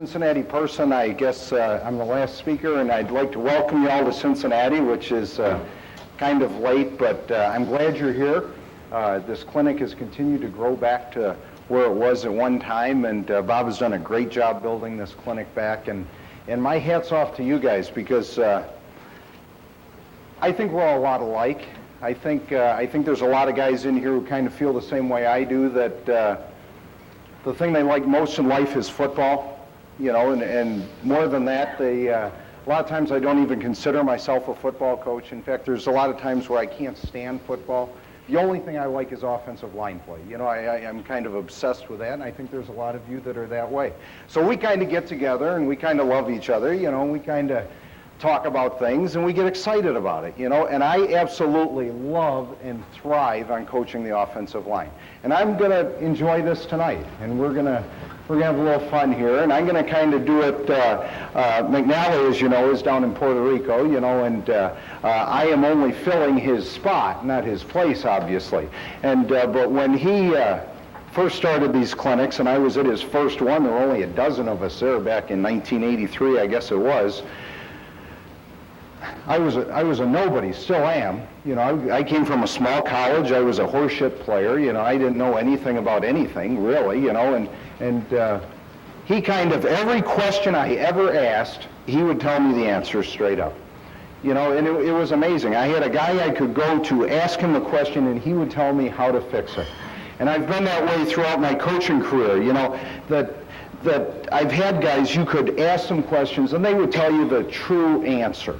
Cincinnati person. I guess I'm the last speaker, and I'd like to welcome you all to Cincinnati, which is kind of late, but I'm glad you're here. This clinic has continued to grow back to where it was at one time, and Bob has done a great job building this clinic back, and my hat's off to you guys, because I think we're all a lot alike. I think there's a lot of guys in here who kind of feel the same way I do, that the thing they like most in life is football. You know, and more than that, a lot of times I don't even consider myself a football coach. In fact, there's a lot of times where I can't stand football. The only thing I like is offensive line play. You know, I'm kind of obsessed with that, and I think there's a lot of you that are that way. So we kind of get together, and we kind of love each other, you know, and we kind of talk about things, and we get excited about it, you know, and I absolutely love and thrive on coaching the offensive line. And I'm going to enjoy this tonight, and we're going to have a little fun here, and I'm going to kind of do it. McNally, as you know, is down in Puerto Rico, you know, and I am only filling his spot, not his place, obviously. And but when he first started these clinics, and I was at his first one, there were only a dozen of us there back in 1983, I guess it was. I was a nobody, still am. You know, I came from a small college. I was a horseshit player. You know, I didn't know anything about anything, really, you know, and he kind of, every question I ever asked, he would tell me the answer straight up. You know, and it was amazing. I had a guy I could go to, ask him a question, and he would tell me how to fix it. And I've been that way throughout my coaching career, you know, that I've had guys, you could ask them questions, and they would tell you the true answer.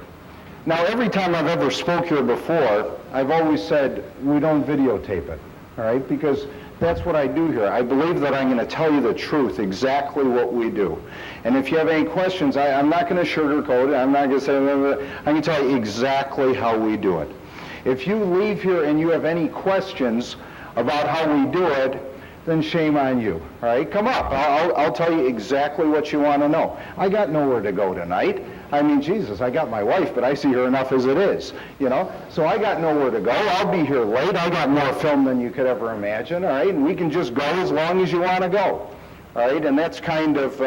Now, every time I've ever spoke here before, I've always said, we don't videotape it, all right? Because that's what I do here. I believe that I'm going to tell you the truth, exactly what we do. And if you have any questions, I'm not going to sugarcoat it. I'm not going to say, I'm going to tell you exactly how we do it. If you leave here and you have any questions about how we do it, then shame on you, all right? Come up. I'll tell you exactly what you want to know. I got nowhere to go tonight. I mean, Jesus, I got my wife, but I see her enough as it is, you know? So I got nowhere to go. I'll be here late. I got more film than you could ever imagine, all right? And we can just go as long as you want to go, all right? And that's kind of,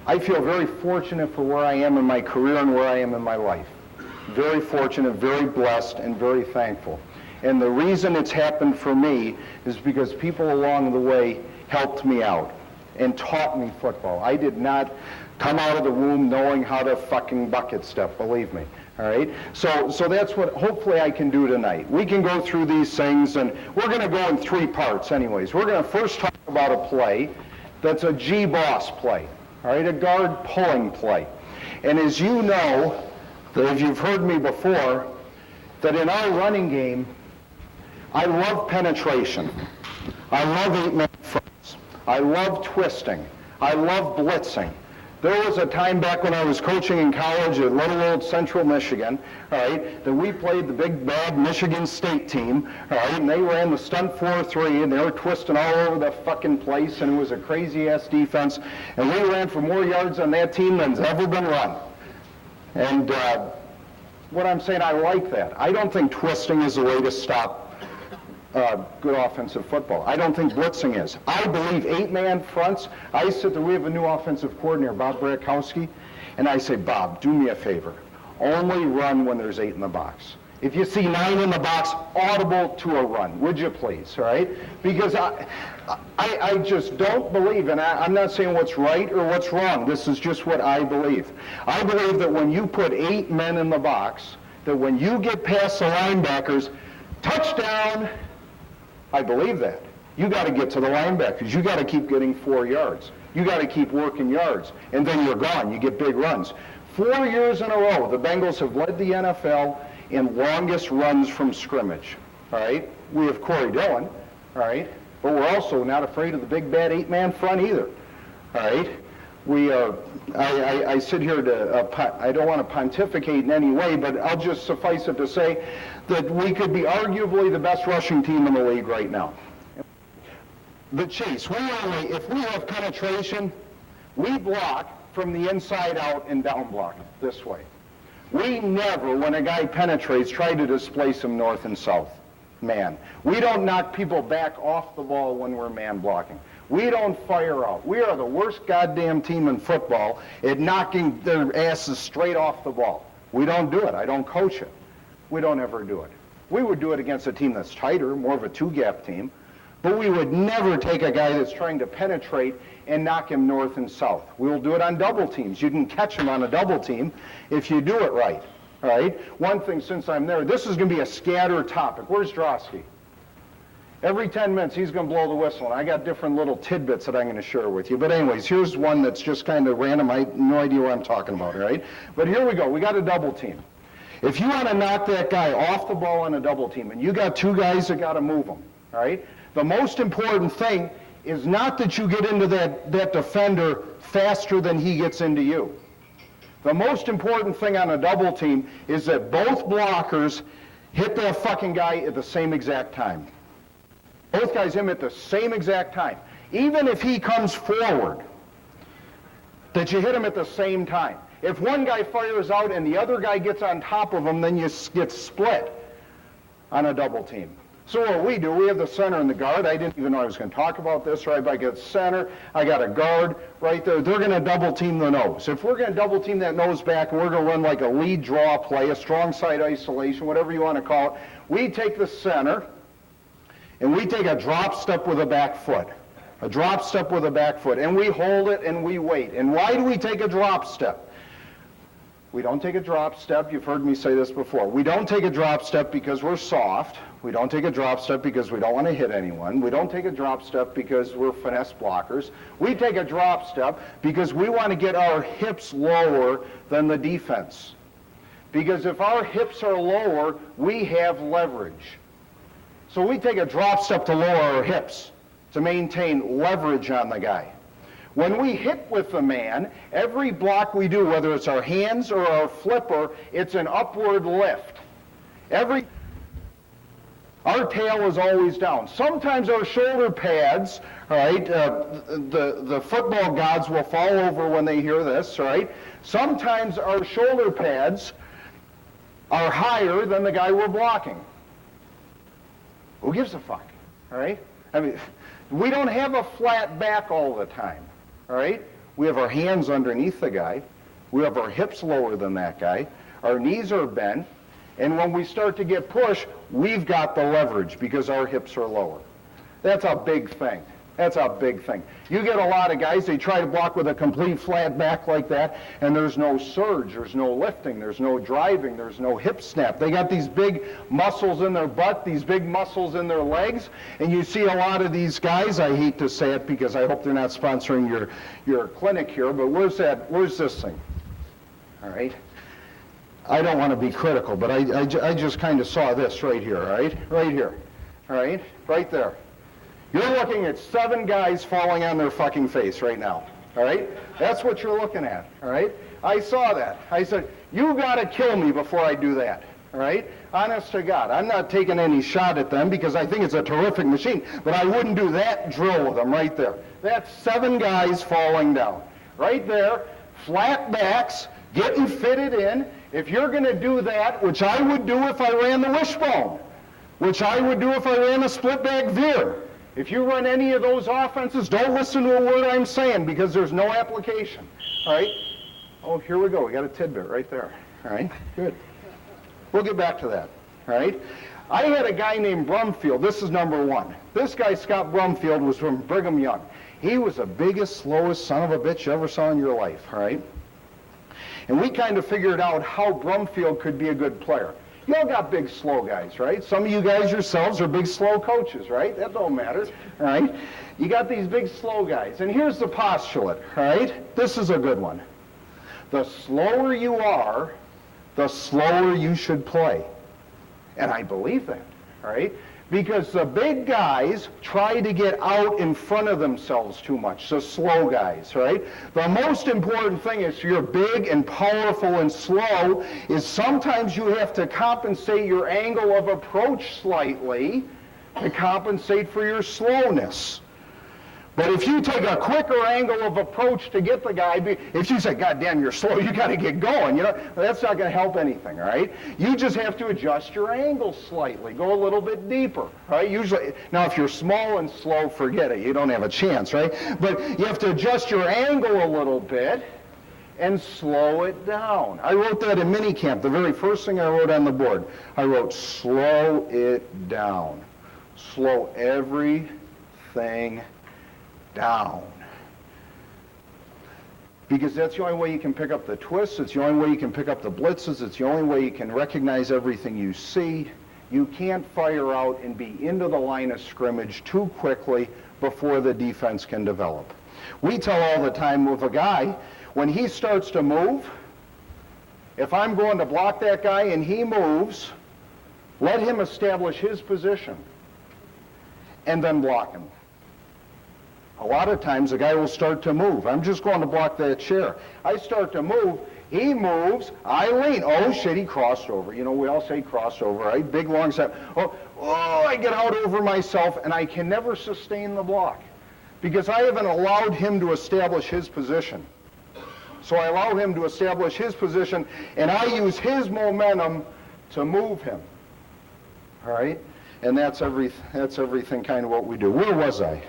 I feel very fortunate for where I am in my career and where I am in my life. Very fortunate, very blessed, and very thankful. And the reason it's happened for me is because people along the way helped me out and taught me football. I did not come out of the womb knowing how to fucking bucket step, believe me, all right? So that's what hopefully I can do tonight. We can go through these things, and we're going to go in three parts anyways. We're going to first talk about a play that's a G-boss play, all right, a guard pulling play. And as you know, that if you've heard me before, that in our running game, I love penetration. I love eight-man fronts. I love twisting. I love blitzing. There was a time back when I was coaching in college at little old Central Michigan, all right, that we played the big bad Michigan State team, all right, and they ran the stunt 4-3, and they were twisting all over the fucking place, and it was a crazy-ass defense, and we ran for more yards on that team than's ever been run. And what I'm saying, I like that. I don't think twisting is the way to stop good offensive football. I don't think blitzing is. I believe eight-man fronts. I sit there, we have a new offensive coordinator, Bob Brakowski, and I say, Bob, do me a favor. Only run when there's 8 in the box. If you see 9 in the box, audible to a run, would you please, all right? Because I just don't believe, and I'm not saying what's right or what's wrong. This is just what I believe. I believe that when you put 8 men in the box, that when you get past the linebackers, touchdown, I believe that. You got to get to the linebackers. You got to keep getting 4 yards. You got to keep working yards, and then you're gone. You get big runs. 4 years in a row, the Bengals have led the NFL in longest runs from scrimmage. All right, we have Corey Dillon. All right, but we're also not afraid of the big bad 8-man front either. All right, we I sit here to I don't want to pontificate in any way, but I'll just suffice it to say that we could be arguably the best rushing team in the league right now. The chase, if we have penetration, we block from the inside out and down block this way. We never, when a guy penetrates, try to displace him north and south, man. We don't knock people back off the ball when we're man blocking. We don't fire out. We are the worst goddamn team in football at knocking their asses straight off the ball. We don't do it. I don't coach it. We don't ever do it. We would do it against a team that's tighter, more of a two-gap team, but we would never take a guy that's trying to penetrate and knock him north and south. We'll do it on double teams. You can catch him on a double team if you do it right. All right? One thing, since I'm there, this is going to be a scatter topic. Where's Drosky? Every 10 minutes, he's going to blow the whistle, and I got different little tidbits that I'm going to share with you. But anyways, here's one that's just kind of random. I have no idea what I'm talking about, right? But here we go. We got a double team. If you want to knock that guy off the ball on a double team, and you got two guys that got to move him, all right? The most important thing is not that you get into that defender faster than he gets into you. The most important thing on a double team is that both blockers hit that fucking guy at the same exact time. Both guys hit him at the same exact time. Even if he comes forward, that you hit him at the same time. If one guy fires out and the other guy gets on top of him, then you get split on a double team. So what we do, we have the center and the guard. I didn't even know I was going to talk about this, right? But I got center, I got a guard right there. They're going to double team the nose. If we're going to double team that nose back and we're going to run like a lead draw play, a strong side isolation, whatever you want to call it, we take the center and we take a drop step with a back foot. A drop step with a back foot. And we hold it and we wait. And why do we take a drop step? We don't take a drop step. You've heard me say this before. We don't take a drop step because we're soft. We don't take a drop step because we don't want to hit anyone. We don't take a drop step because we're finesse blockers. We take a drop step because we want to get our hips lower than the defense. Because if our hips are lower, we have leverage. So we take a drop step to lower our hips to maintain leverage on the guy. When we hit with the man, every block we do, whether it's our hands or our flipper, it's an upward lift. Our tail is always down. Sometimes our shoulder pads, right, the football gods will fall over when they hear this, right? Sometimes our shoulder pads are higher than the guy we're blocking. Who gives a fuck, all right? I mean, we don't have a flat back all the time. All right? We have our hands underneath the guy. We have our hips lower than that guy. Our knees are bent. And when we start to get pushed, we've got the leverage because our hips are lower. That's a big thing. That's a big thing. You get a lot of guys, they try to block with a complete flat back like that, and there's no surge, there's no lifting, there's no driving, there's no hip snap. They got these big muscles in their butt, these big muscles in their legs, and you see a lot of these guys, I hate to say it because I hope they're not sponsoring your clinic here, but where's this thing? All right? I don't want to be critical, but I just kind of saw this right here, all right? Right here, all right? Right there. You're looking at 7 guys falling on their fucking face right now, all right? That's what you're looking at, all right? I saw that. I said, you got to kill me before I do that, all right? Honest to God, I'm not taking any shot at them because I think it's a terrific machine, but I wouldn't do that drill with them right there. That's 7 guys falling down. Right there, flat backs, getting fitted in. If you're going to do that, which I would do if I ran the wishbone, which I would do if I ran a split back veer, if you run any of those offenses, don't listen to a word I'm saying because there's no application, all right? Oh, here we go. We got a tidbit right there, all right? Good. We'll get back to that, all right? I had a guy named Brumfield. This is number 1. This guy, Scott Brumfield, was from Brigham Young. He was the biggest, slowest son of a bitch you ever saw in your life, all right? And we kind of figured out how Brumfield could be a good player. You all got big, slow guys, right? Some of you guys yourselves are big, slow coaches, right? That don't matter, all right? You got these big, slow guys. And here's the postulate, all right? This is a good one. The slower you are, the slower you should play. And I believe that, all right? Because the big guys try to get out in front of themselves too much, the slow guys, right? The most important thing is you're big and powerful and slow is sometimes you have to compensate your angle of approach slightly to compensate for your slowness. But if you take a quicker angle of approach to get the guy, if you say, God damn, you're slow, you got to get going, that's not going to help anything, all right? You just have to adjust your angle slightly, go a little bit deeper, right? Usually, now if you're small and slow, forget it. You don't have a chance, right? But you have to adjust your angle a little bit and slow it down. I wrote that in minicamp. The very first thing I wrote on the board, I wrote, slow it down. Slow everything down. Because that's the only way you can pick up the twists, it's the only way you can pick up the blitzes, it's the only way you can recognize everything you see. You can't fire out and be into the line of scrimmage too quickly before the defense can develop. We tell all the time with a guy, when he starts to move, if I'm going to block that guy and he moves, let him establish his position and then block him. A lot of times the guy will start to move. I'm just going to block that chair. I start to move, he moves, I lean. Oh shit, he crossed over. We all say crossed over, right? Big long step. Oh, I get out over myself and I can never sustain the block because I haven't allowed him to establish his position. So I allow him to establish his position and I use his momentum to move him. All right? And that's everything kind of what we do. Where was I?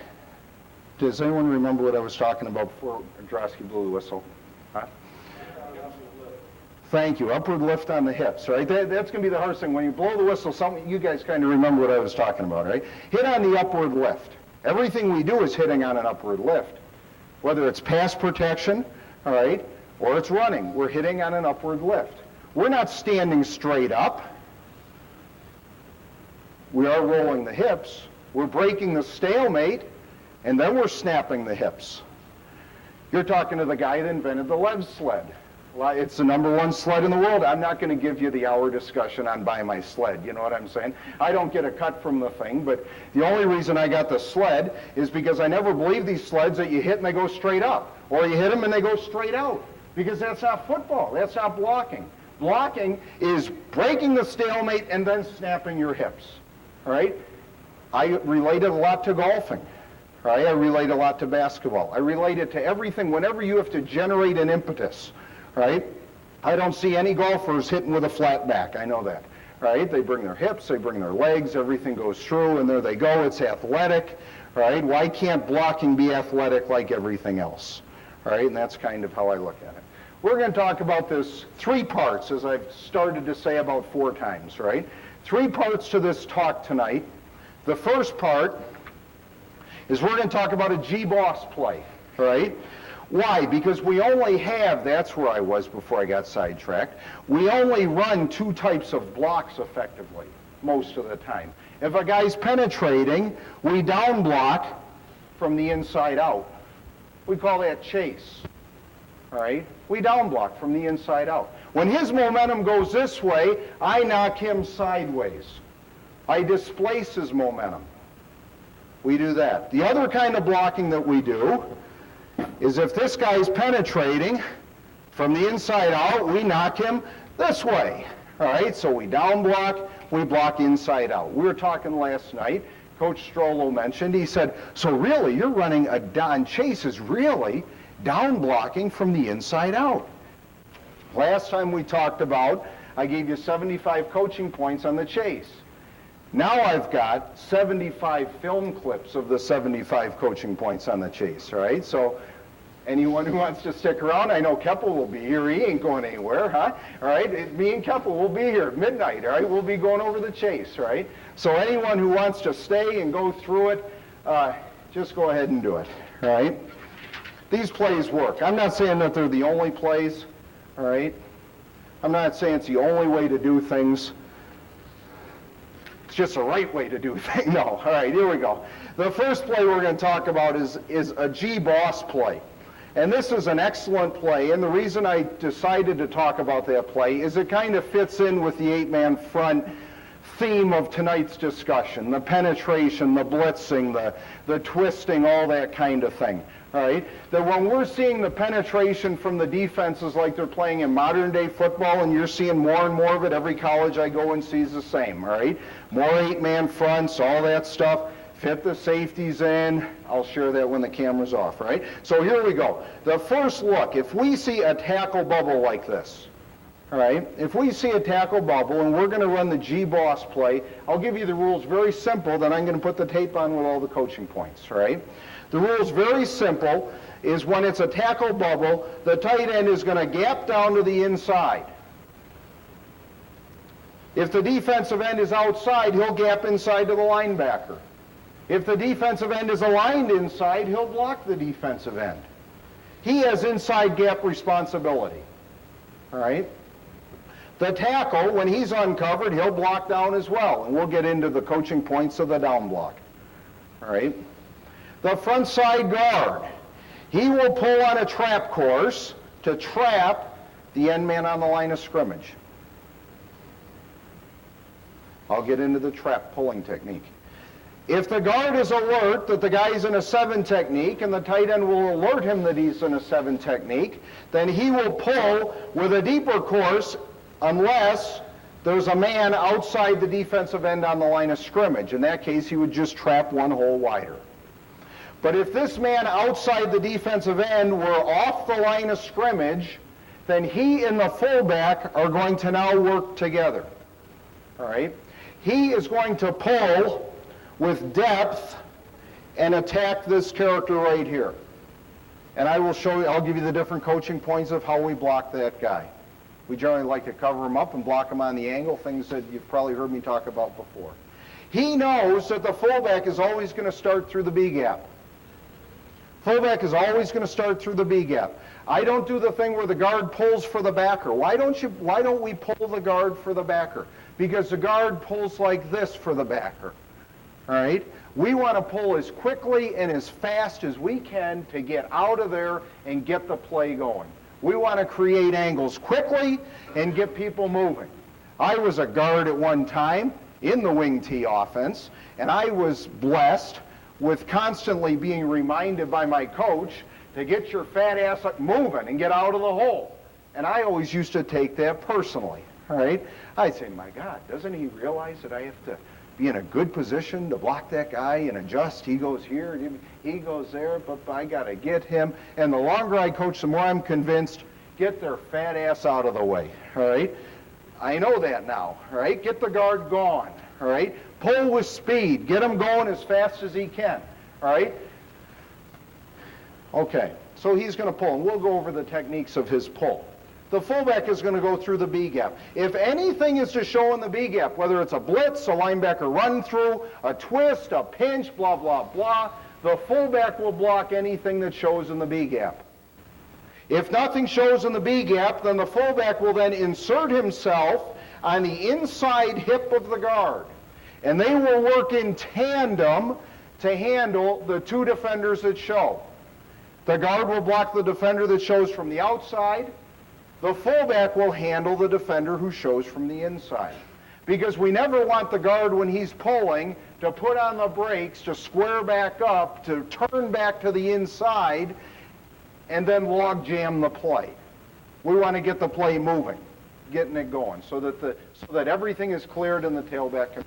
Does anyone remember what I was talking about before Drosky blew the whistle? Huh? Thank you. Upward lift on the hips, right? That's going to be the hardest thing. When you blow the whistle, you guys kind of remember what I was talking about, right? Hit on the upward lift. Everything we do is hitting on an upward lift. Whether it's pass protection, all right, or it's running, we're hitting on an upward lift. We're not standing straight up. We are rolling the hips. We're breaking the stalemate. And then we're snapping the hips. You're talking to the guy that invented the Lev sled. Well, it's the #1 sled in the world. I'm not going to give you the hour discussion on buy my sled. You know what I'm saying? I don't get a cut from the thing, but the only reason I got the sled is because I never believe these sleds that you hit and they go straight up. Or you hit them and they go straight out. Because that's not football. That's not blocking. Blocking is breaking the stalemate and then snapping your hips. All right? I relate it a lot to golfing. Right? I relate a lot to basketball. I relate it to everything. Whenever you have to generate an impetus, right? I don't see any golfers hitting with a flat back. I know that, right? They bring their hips, they bring their legs, everything goes through, and there they go. It's athletic, right? Why can't blocking be athletic like everything else, right? And that's kind of how I look at it. We're going to talk about this 3 parts, as I've started to say about 4 times, right? 3 parts to this talk tonight. The first part is we're going to talk about a G-boss play, right? Why? Because we only have, that's where I was before I got sidetracked, we only run 2 types of blocks effectively most of the time. If a guy's penetrating, we down block from the inside out. We call that chase, all right? We down block from the inside out. When his momentum goes this way, I knock him sideways. I displace his momentum. We do that. The other kind of blocking that we do is if this guy's penetrating from the inside out, we knock him this way. All right, so we down block, we block inside out. We were talking last night, Coach Strollo mentioned, he said, so really you're running a Don Chase is really down blocking from the inside out. Last time we talked about, I gave you 75 coaching points on the chase. Now I've got 75 film clips of the 75 coaching points on the chase, all right? So anyone who wants to stick around, I know Keppel will be here. He ain't going anywhere, huh? All right, me and Keppel will be here at midnight, all right? We'll be going over the chase, right? So anyone who wants to stay and go through it, just go ahead and do it, all right? These plays work. I'm not saying that they're the only plays, all right? I'm not saying it's the only way to do things. It's just the right way to do things. No, all right, here we go. The first play we're going to talk about is a G-boss play. And this is an excellent play, and the reason I decided to talk about that play is it kind of fits in with the 8-man front theme of tonight's discussion, the penetration, the blitzing, the twisting, all that kind of thing. All right, that when we're seeing the penetration from the defenses like they're playing in modern day football, and you're seeing more and more of it, every college I go and sees the same, all right? More 8-man fronts, all that stuff. fit the safeties in. I'll share that when the camera's off, right? So here we go. The first look, if we see a tackle bubble like this, all right, if we see a tackle bubble and we're going to run the G-Boss play, I'll give you the rules very simple, then I'm going to put the tape on with all the coaching points, right? The rules very simple is when it's a tackle bubble, the tight end is going to gap down to the inside. If the defensive end is outside, he'll gap inside to the linebacker. If the defensive end is aligned inside, he'll block the defensive end. He has inside gap responsibility, all right? The tackle, when he's uncovered, he'll block down as well, and we'll get into the coaching points of the down block, all right? The front side guard, he will pull on a trap course to trap the end man on the line of scrimmage. I'll get into the trap pulling technique. If the guard is alert that the guy's in a 7 technique and the tight end will alert him that he's in a 7 technique, then he will pull with a deeper course unless there's a man outside the defensive end on the line of scrimmage. In that case, he would just trap one hole wider. But if this man outside the defensive end were off the line of scrimmage, then he and the fullback are going to now work together. All right? He is going to pull with depth and attack this character right here. And I will show you, I'll give you the different coaching points of how we block that guy. We generally like to cover him up and block him on the angle, things that you've probably heard me talk about before. He knows that the fullback is always going to start through the B gap. Fullback is always going to start through the B gap. I don't do the thing where the guard pulls for the backer. Why don't we pull the guard for the backer? Because the guard pulls like this for the backer. All right? We want to pull as quickly and as fast as we can to get out of there and get the play going. We want to create angles quickly and get people moving. I was a guard at one time in the wing T offense, and I was blessed with constantly being reminded by my coach to get your fat ass moving and get out of the hole. And I always used to take that personally, all right? I'd say, my God, doesn't he realize that I have to be in a good position to block that guy and adjust? He goes here, he goes there, but I got to get him. And the longer I coach, the more I'm convinced, get their fat ass out of the way, all right? I know that now, all right? Get the guard gone, all right? Pull with speed. Get him going as fast as he can, all right? Okay, so he's going to pull, and we'll go over the techniques of his pull. The fullback is going to go through the B gap. If anything is to show in the B gap, whether it's a blitz, a linebacker run through, a twist, a pinch, blah, blah, blah, the fullback will block anything that shows in the B gap. If nothing shows in the B gap, then the fullback will then insert himself on the inside hip of the guard. And they will work in tandem to handle the two defenders that show. The guard will block the defender that shows from the outside. The fullback will handle the defender who shows from the inside. Because we never want the guard, when he's pulling, to put on the brakes, to square back up, to turn back to the inside, and then log jam the play. We want to get the play moving, getting it going, so that everything is cleared and the tailback can.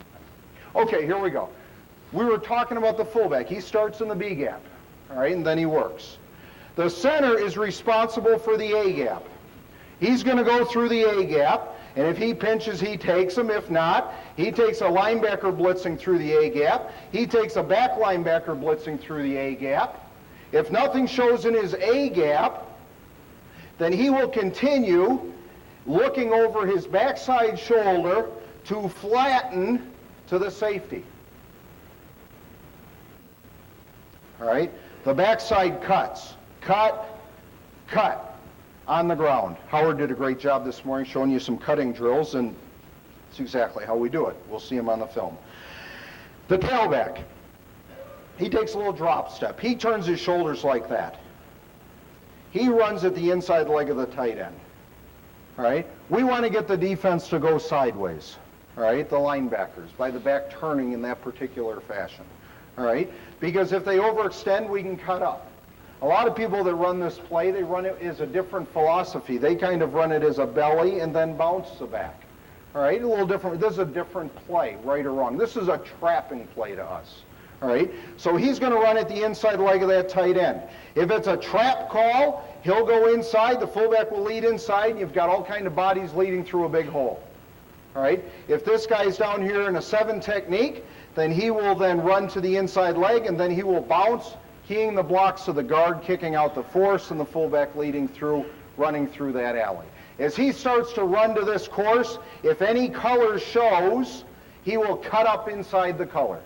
Okay, here we go. We were talking about the fullback. He starts in the B gap, all right, and then he works. The center is responsible for the A gap. He's going to go through the A gap, and if he pinches, he takes him. If not, he takes a linebacker blitzing through the A gap. He takes a back linebacker blitzing through the A gap. If nothing shows in his A gap, then he will continue looking over his backside shoulder to flatten to the safety. All right? The backside cuts. Cut, cut on the ground. Howard did a great job this morning showing you some cutting drills, and it's exactly how we do it. We'll see him on the film. The tailback. He takes a little drop step. He turns his shoulders like that. He runs at the inside leg of the tight end. All right? We want to get the defense to go sideways. All right? The linebackers, by the back turning in that particular fashion. All right? Because if they overextend, we can cut up. A lot of people that run this play, they run it as a different philosophy. They kind of run it as a belly and then bounce the back. All right? A little different. This is a different play, right or wrong. This is a trapping play to us. All right? So he's going to run at the inside leg of that tight end. If it's a trap call, he'll go inside, the fullback will lead inside, and you've got all kind of bodies leading through a big hole. All right? If this guy's down here in a 7 technique, then he will then run to the inside leg, and then he will bounce, keying the blocks of the guard, kicking out the force, and the fullback leading through, running through that alley. As he starts to run to this course, if any color shows, he will cut up inside the color.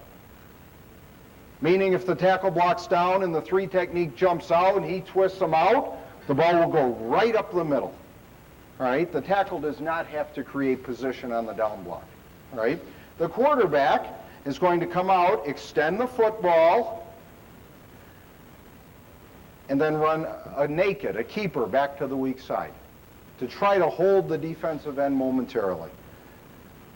Meaning if the tackle blocks down and the 3 technique jumps out and he twists them out, the ball will go right up the middle. All right? The tackle does not have to create position on the down block. All right? The quarterback is going to come out, extend the football, and then run a naked, a keeper, back to the weak side to try to hold the defensive end momentarily.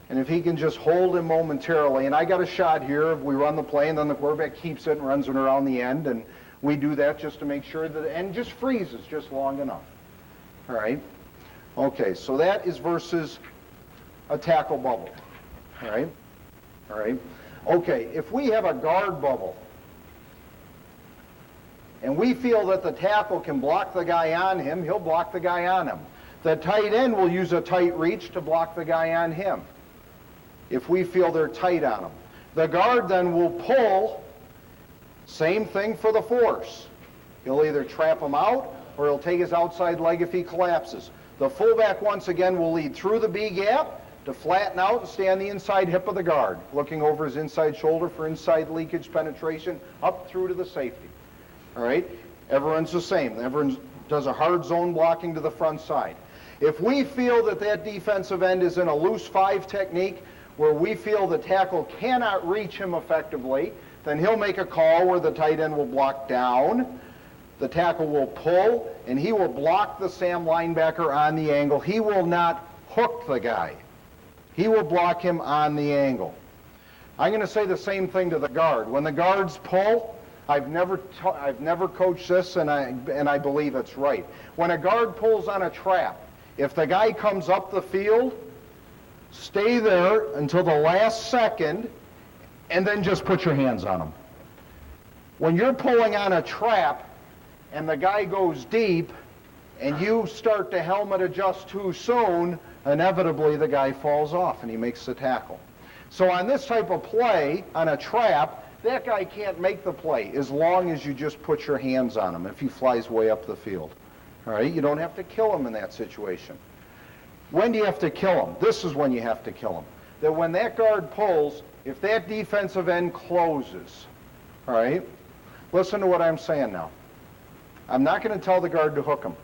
And if he can just hold him momentarily, and I got a shot here, if we run the play and then the quarterback keeps it and runs it around the end, and we do that just to make sure that the end just freezes just long enough. All right? Okay, so that is versus a tackle bubble. All right? All right? Okay, if we have a guard bubble, and we feel that the tackle can block the guy on him, he'll block the guy on him. The tight end will use a tight reach to block the guy on him, if we feel they're tight on him. The guard then will pull, same thing for the force. He'll either trap him out or he'll take his outside leg if he collapses. The fullback once again will lead through the B gap to flatten out and stay on the inside hip of the guard, looking over his inside shoulder for inside leakage penetration up through to the safety. All right? Everyone's the same. Everyone does a hard zone blocking to the front side. If we feel that that defensive end is in a loose 5 technique, where we feel the tackle cannot reach him effectively, then he'll make a call where the tight end will block down, the tackle will pull, and he will block the Sam linebacker on the angle. He will not hook the guy. He will block him on the angle. I'm going to say the same thing to the guard. When the guards pull, I've never coached this, and I believe it's right. When a guard pulls on a trap, if the guy comes up the field, stay there until the last second, and then just put your hands on him. When you're pulling on a trap and the guy goes deep and you start to helmet adjust too soon, inevitably the guy falls off and he makes the tackle. So on this type of play, on a trap, that guy can't make the play as long as you just put your hands on him if he flies way up the field. All right? You don't have to kill him in that situation. When do you have to kill him? This is when you have to kill him. That when that guard pulls, if that defensive end closes, all right? Listen to what I'm saying now. I'm not going to tell the guard to hook him.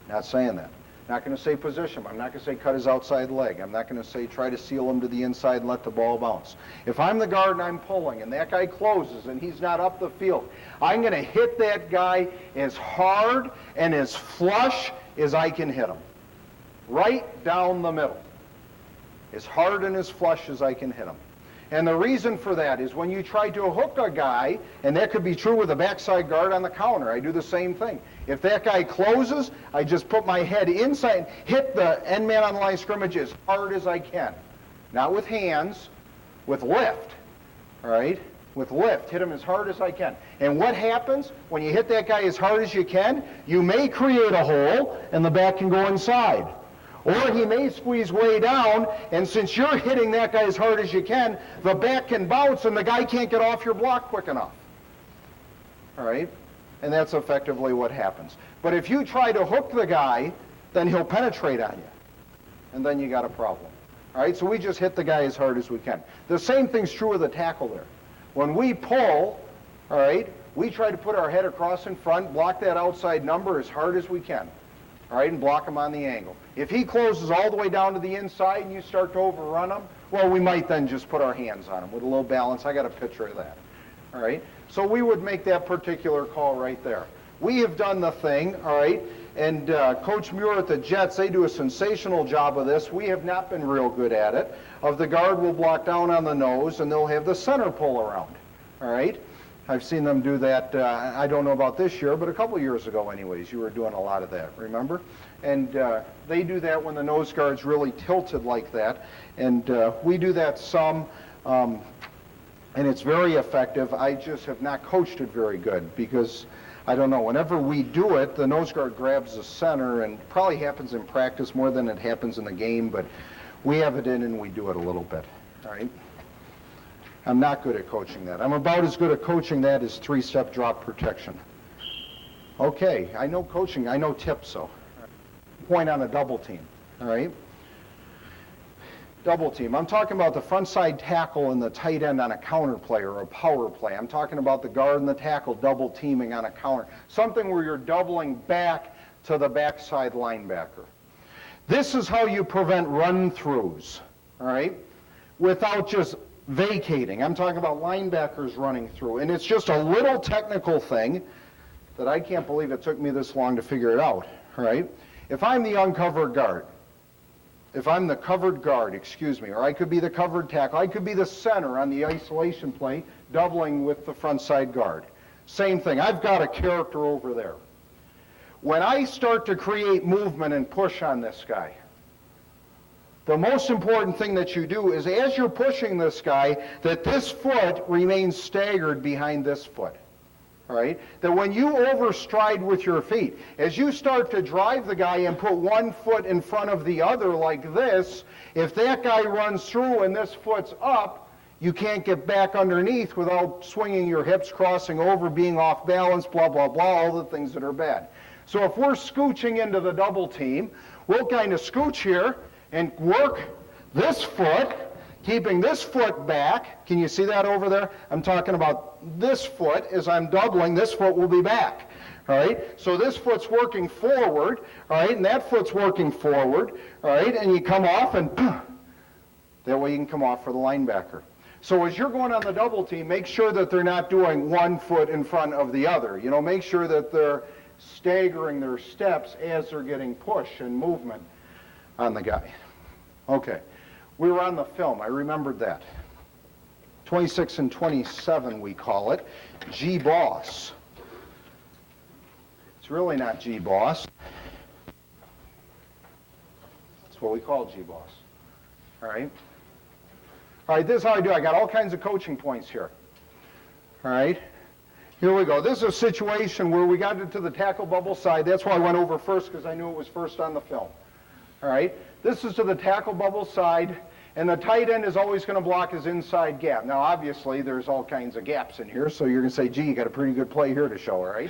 Not saying that. Not going to say position him. I'm not going to say cut his outside leg. I'm not going to say try to seal him to the inside and let the ball bounce. If I'm the guard and I'm pulling and that guy closes and he's not up the field, I'm going to hit that guy as hard and as flush as I can hit him. Right down the middle. As hard and as flush as I can hit him. And the reason for that is when you try to hook a guy, and that could be true with a backside guard on the counter, I do the same thing. If that guy closes, I just put my head inside, hit the end man on the line of scrimmage as hard as I can. Not with hands, with lift. All right? With lift, hit him as hard as I can. And what happens when you hit that guy as hard as you can? You may create a hole, and the back can go inside. Or he may squeeze way down, and since you're hitting that guy as hard as you can, the back can bounce and the guy can't get off your block quick enough. All right? And that's effectively what happens. But if you try to hook the guy, then he'll penetrate on you. And then you got a problem. All right? So we just hit the guy as hard as we can. The same thing's true with the tackle there. When we pull, all right, we try to put our head across in front, block that outside number as hard as we can. All right, and block him on the angle. If he closes all the way down to the inside and you start to overrun him, well, we might then just put our hands on him with a little balance. I got a picture of that. All right, so we would make that particular call right there. We have done the thing, all right, and Coach Muir at the Jets, they do a sensational job of this. We have not been real good at it. Of the guard will block down on the nose, and they'll have the center pull around. All right. I've seen them do that, I don't know about this year, but a couple years ago anyways, you were doing a lot of that, remember? And they do that when the nose guard's really tilted like that, and we do that some. and it's very effective. I just have not coached it very good because, I don't know, whenever we do it, the nose guard grabs the center, and probably happens in practice more than it happens in the game, but we have it in and we do it a little bit, all right? I'm not good at coaching that. I'm about as good at coaching that as three-step drop protection. Okay, I know coaching, I know tips, though. Point on a double team, all right? Double team. I'm talking about the front side tackle and the tight end on a counter play or a power play. I'm talking about the guard and the tackle double teaming on a counter. Something where you're doubling back to the backside linebacker. This is how you prevent run-throughs, all right, without just vacating. I'm talking about linebackers running through. And it's just a little technical thing that I can't believe it took me this long to figure it out, all right? If I'm the uncovered guard, if I'm the covered guard, excuse me, or I could be the covered tackle, I could be the center on the isolation play, doubling with the front side guard. Same thing, I've got a character over there. When I start to create movement and push on this guy, the most important thing that you do is as you're pushing this guy, that this foot remains staggered behind this foot. All right? That when you overstride with your feet, as you start to drive the guy and put one foot in front of the other like this, if that guy runs through and this foot's up, you can't get back underneath without swinging your hips, crossing over, being off balance, blah, blah, blah, all the things that are bad. So if we're scooching into the double team, we'll kind of scooch here and work this foot, keeping this foot back. Can you see that over there? I'm talking about this foot. As I'm doubling, this foot will be back. All right? So this foot's working forward, all right, and that foot's working forward, all right, and you come off, and that way you can come off for the linebacker. So as you're going on the double team, make sure that they're not doing one foot in front of the other. You know, make sure that they're staggering their steps as they're getting push and movement on the guy. Okay. We were on the film. I remembered that. 26 and 27, we call it. G-Boss. It's really not G-Boss. That's what we call G-Boss. All right? All right, this is how I do. I got all kinds of coaching points here. All right? Here we go. This is a situation where we got into the tackle bubble side. That's why I went over first, because I knew it was first on the film. All right? This is to the tackle bubble side, and the tight end is always going to block his inside gap. Now, obviously, there's all kinds of gaps in here, so you're going to say, gee, you got a pretty good play here to show, all right?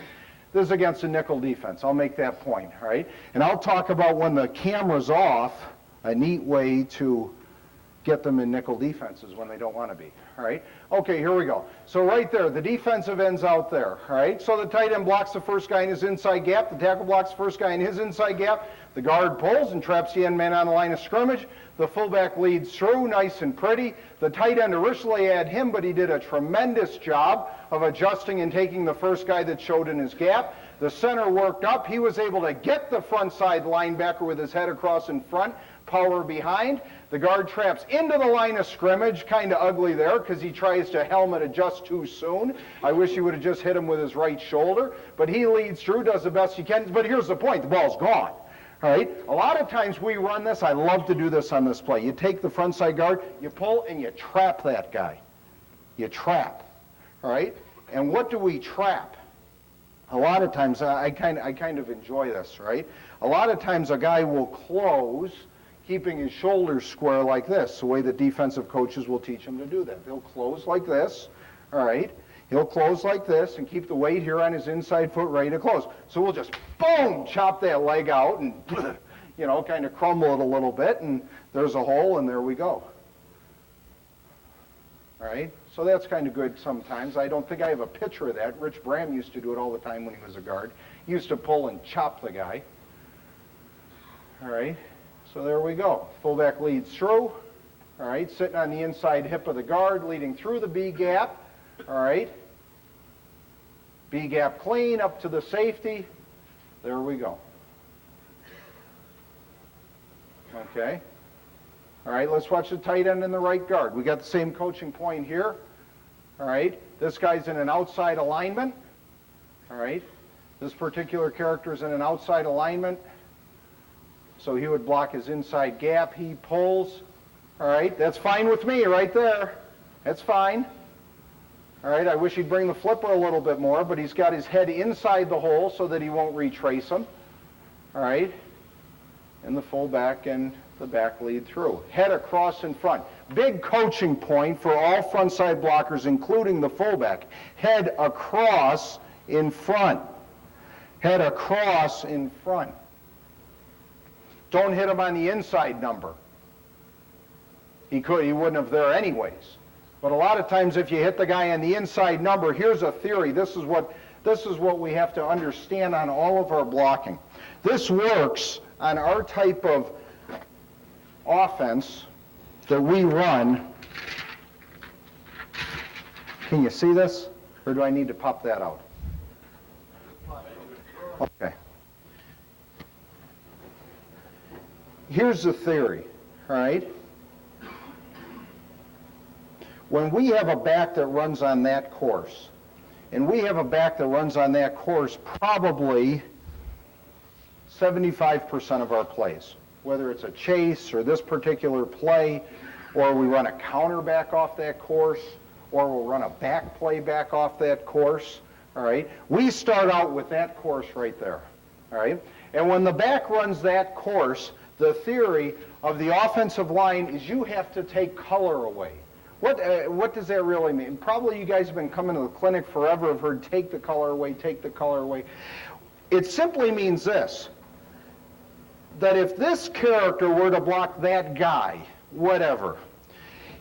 This is against a nickel defense. I'll make that point, all right? And I'll talk about when the camera's off, a neat way to get them in nickel defenses when they don't want to be, all right? Okay, here we go. So right there, the defensive end's out there, all right? So the tight end blocks the first guy in his inside gap. The tackle blocks the first guy in his inside gap. The guard pulls and traps the end man on the line of scrimmage. The fullback leads through, nice and pretty. The tight end originally had him, but he did a tremendous job of adjusting and taking the first guy that showed in his gap. The center worked up. He was able to get the front side linebacker with his head across in front, power behind. The guard traps into the line of scrimmage, kind of ugly there because he tries to helmet adjust too soon. I wish he would have just hit him with his right shoulder, but he leads through, does the best he can. But here's the point, the ball's gone. All right, a lot of times we run this. I love to do this on this play. You take the front side guard, you pull, and you trap that guy. You trap, all right? And what do we trap? A lot of times, I kind of enjoy this, right? A lot of times a guy will close, keeping his shoulders square like this, the way the defensive coaches will teach him to do that. They'll close like this, all right? He'll close like this and keep the weight here on his inside foot ready to close. So we'll just, boom, chop that leg out and, you know, kind of crumble it a little bit, and there's a hole, and there we go. All right? So that's kind of good sometimes. I don't think I have a picture of that. Rich Bram used to do it all the time when he was a guard. He used to pull and chop the guy. All right? So there we go. Fullback leads through. All right? Sitting on the inside hip of the guard, leading through the B gap. All right? B gap clean up to the safety. There we go. Okay. All right, let's watch the tight end and the right guard. We got the same coaching point here. All right. This guy's in an outside alignment. All right. This particular character is in an outside alignment. So he would block his inside gap. He pulls. All right. That's fine with me right there. That's fine. All right, I wish he'd bring the flipper a little bit more, but he's got his head inside the hole so that he won't retrace him. All right, and the fullback and the back lead through. Head across in front. Big coaching point for all front side blockers, including the fullback. Head across in front. Head across in front. Don't hit him on the inside number. He wouldn't have there anyways. But a lot of times if you hit the guy on the inside number, here's a theory. This is what we have to understand on all of our blocking. This works on our type of offense that we run. Can you see this? Or do I need to pop that out? Okay. Here's the theory, all right? When we have a back that runs on that course, and we have a back that runs on that course probably 75% of our plays, whether it's a chase or this particular play, or we run a counter back off that course, or we'll run a back play back off that course, all right? We start out with that course right there, all right? And when the back runs that course, the theory of the offensive line is you have to take color away. What does that really mean? Probably you guys have been coming to the clinic forever, have heard take the color away, take the color away. It simply means this, that if this character were to block that guy, whatever,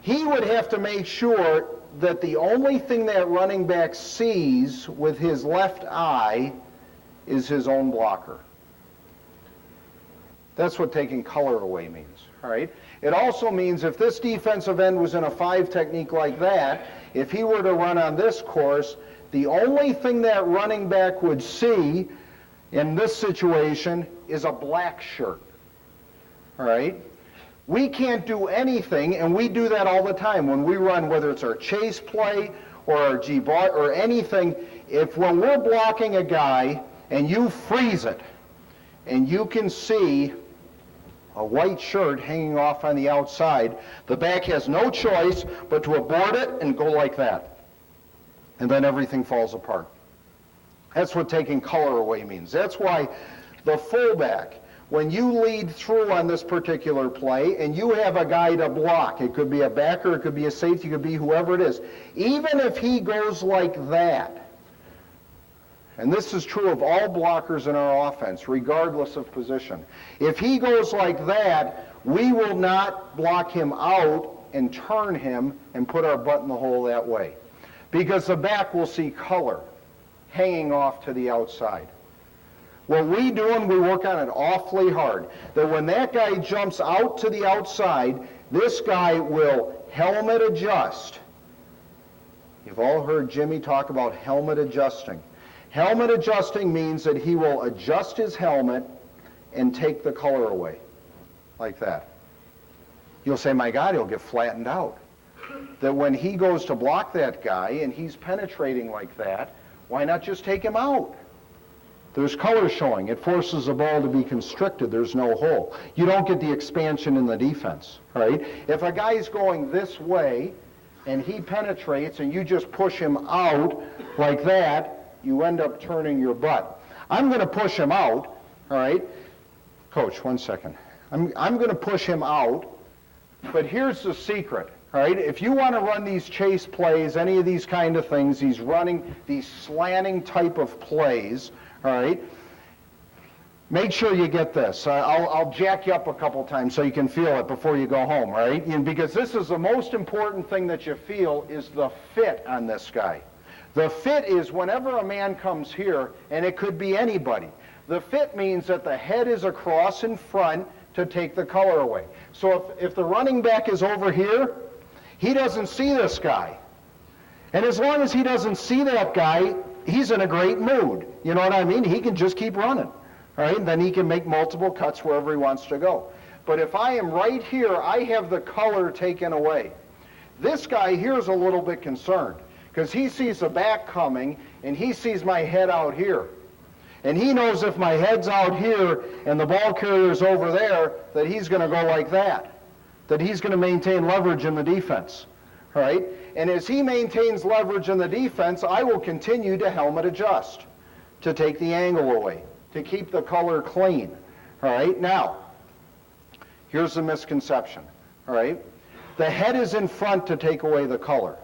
he would have to make sure that the only thing that running back sees with his left eye is his own blocker. That's what taking color away means, all right? It also means if this defensive end was in a 5 technique like that, if he were to run on this course, the only thing that running back would see in this situation is a black shirt, all right? We can't do anything, and we do that all the time when we run, whether it's our chase play or our G-bar or anything. If when we're blocking a guy and you freeze it, and you can see a white shirt hanging off on the outside, the back has no choice but to abort it and go like that. And then everything falls apart. That's what taking color away means. That's why the fullback, when you lead through on this particular play and you have a guy to block, it could be a backer, it could be a safety, it could be whoever it is, even if he goes like that, and this is true of all blockers in our offense, regardless of position. If he goes like that, we will not block him out and turn him and put our butt in the hole that way. Because the back will see color hanging off to the outside. What we do, and we work on it awfully hard, that when that guy jumps out to the outside, this guy will helmet adjust. You've all heard Jimmy talk about helmet adjusting. Helmet adjusting means that he will adjust his helmet and take the color away, like that. You'll say, my God, he'll get flattened out. That when he goes to block that guy and he's penetrating like that, why not just take him out? There's color showing. It forces the ball to be constricted. There's no hole. You don't get the expansion in the defense, right? If a guy's going this way and he penetrates and you just push him out like that, you end up turning your butt. I'm going to push him out, all right? Coach, 1 second. I'm going to push him out, but here's the secret, all right? If you want to run these chase plays, any of these kind of things, he's running these slanting type of plays, all right? Make sure you get this. I'll jack you up a couple times so you can feel it before you go home, right? And because this is the most important thing that you feel is the fit on this guy. The fit is whenever a man comes here, and it could be anybody, the fit means that the head is across in front to take the color away. So if the running back is over here, he doesn't see this guy. And as long as he doesn't see that guy, he's in a great mood. You know what I mean? He can just keep running. All right? And then he can make multiple cuts wherever he wants to go. But if I am right here, I have the color taken away. This guy here is a little bit concerned, because he sees the back coming, and he sees my head out here. And he knows if my head's out here and the ball carrier's over there, that he's going to go like that he's going to maintain leverage in the defense, all right? And as he maintains leverage in the defense, I will continue to helmet adjust, to take the angle away, to keep the color clean, all right? Now, here's the misconception, all right? The head is in front to take away the color.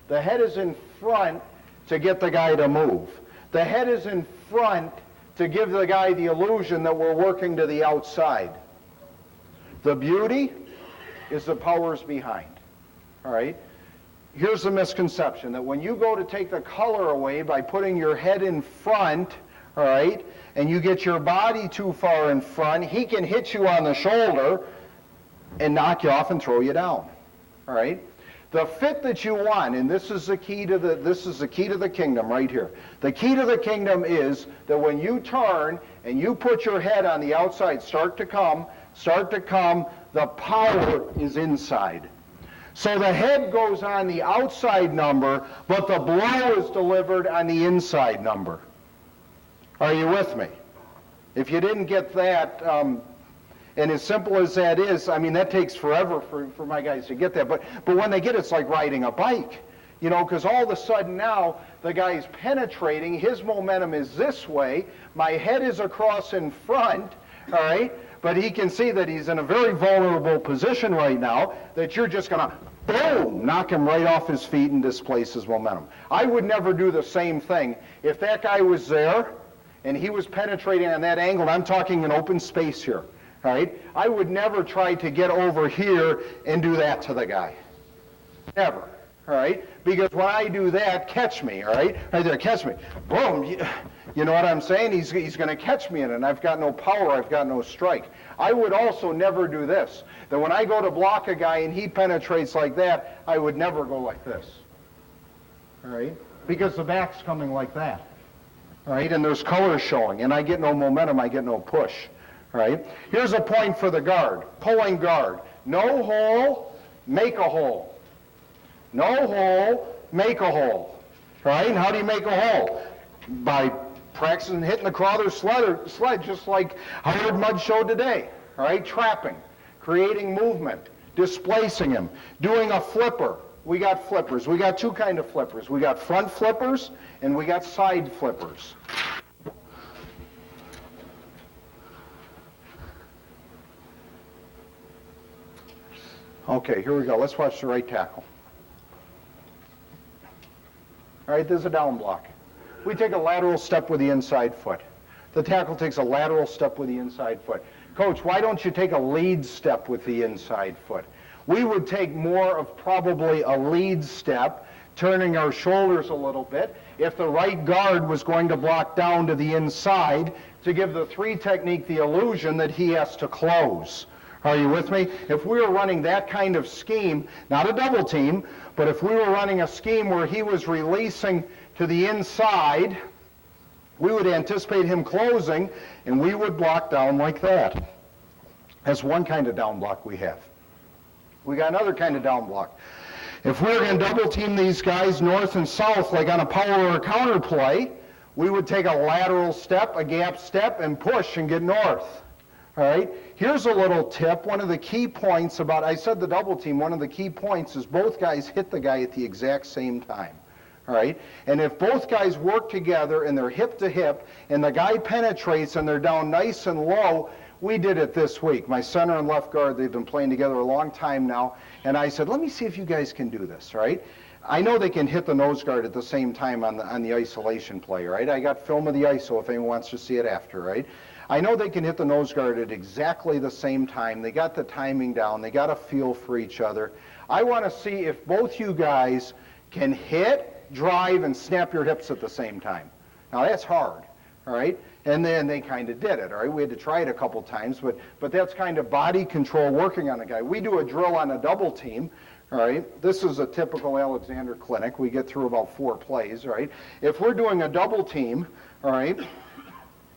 The head is in front to get the guy to move. The head is in front to give the guy the illusion that we're working to the outside. The beauty is the powers behind, all right? Here's the misconception, that when you go to take the color away by putting your head in front, all right, and you get your body too far in front, he can hit you on the shoulder and knock you off and throw you down, all right? The fit that you want, and this is the key to the kingdom right here. The key to the kingdom is that when you turn and you put your head on the outside, start to come, the power is inside. So the head goes on the outside number, but the blow is delivered on the inside number. Are you with me? If you didn't get that, and as simple as that is, I mean, that takes forever for my guys to get that. But when they get it, it's like riding a bike, you know, because all of a sudden now the guy's penetrating, his momentum is this way, my head is across in front, all right? But he can see that he's in a very vulnerable position right now, that you're just going to, boom, knock him right off his feet and displace his momentum. I would never do the same thing. If that guy was there and he was penetrating on that angle, and I'm talking an open space here, all right? I would never try to get over here and do that to the guy. Never, all right? Because when I do that, catch me, all right? Right there, catch me. Boom. You know what I'm saying? He's going to catch me in it, and I've got no power, I've got no strike. I would also never do this. That when I go to block a guy and he penetrates like that, I would never go like this, all right? Because the back's coming like that, all right? And there's color showing, and I get no momentum, I get no push. Right? Here's a point for the guard, pulling guard. No hole, make a hole. No hole, make a hole. Right? And how do you make a hole? By practicing hitting the Crowther sled, just like Howard Mudd showed today. Right? Trapping, creating movement, displacing him, doing a flipper. We got flippers. We got two kinds of flippers. We got front flippers and we got side flippers. Okay, here we go. Let's watch the right tackle. All right, this is a down block. We take a lateral step with the inside foot. The tackle takes a lateral step with the inside foot. Coach, why don't you take a lead step with the inside foot? We would take more of probably a lead step, turning our shoulders a little bit, if the right guard was going to block down to the inside to give the 3 technique the illusion that he has to close. Are you with me? If we were running that kind of scheme, not a double team, but if we were running a scheme where he was releasing to the inside, we would anticipate him closing, and we would block down like that. That's one kind of down block we have. We got another kind of down block. If we were going to double team these guys north and south, like on a power or a counter play, we would take a lateral step, a gap step, and push and get north. All right, here's a little tip. One of the key points about, I said the double team, one of the key points is both guys hit the guy at the exact same time. All right, and if both guys work together and they're hip to hip and the guy penetrates and they're down nice and low, we did it this week. My center and left guard, they've been playing together a long time now, and I said, let me see if you guys can do this, right? I know they can hit the nose guard at the same time on the isolation play, right? I got film of the ISO if anyone wants to see it after, right? I know they can hit the nose guard at exactly the same time. They got the timing down. They got a feel for each other. I want to see if both you guys can hit, drive, and snap your hips at the same time. Now, that's hard, all right? And then they kind of did it, all right? We had to try it a couple times, but that's kind of body control working on a guy. We do a drill on a double team, all right? This is a typical Alexander clinic. We get through about 4 plays, all right? If we're doing a double team, all right,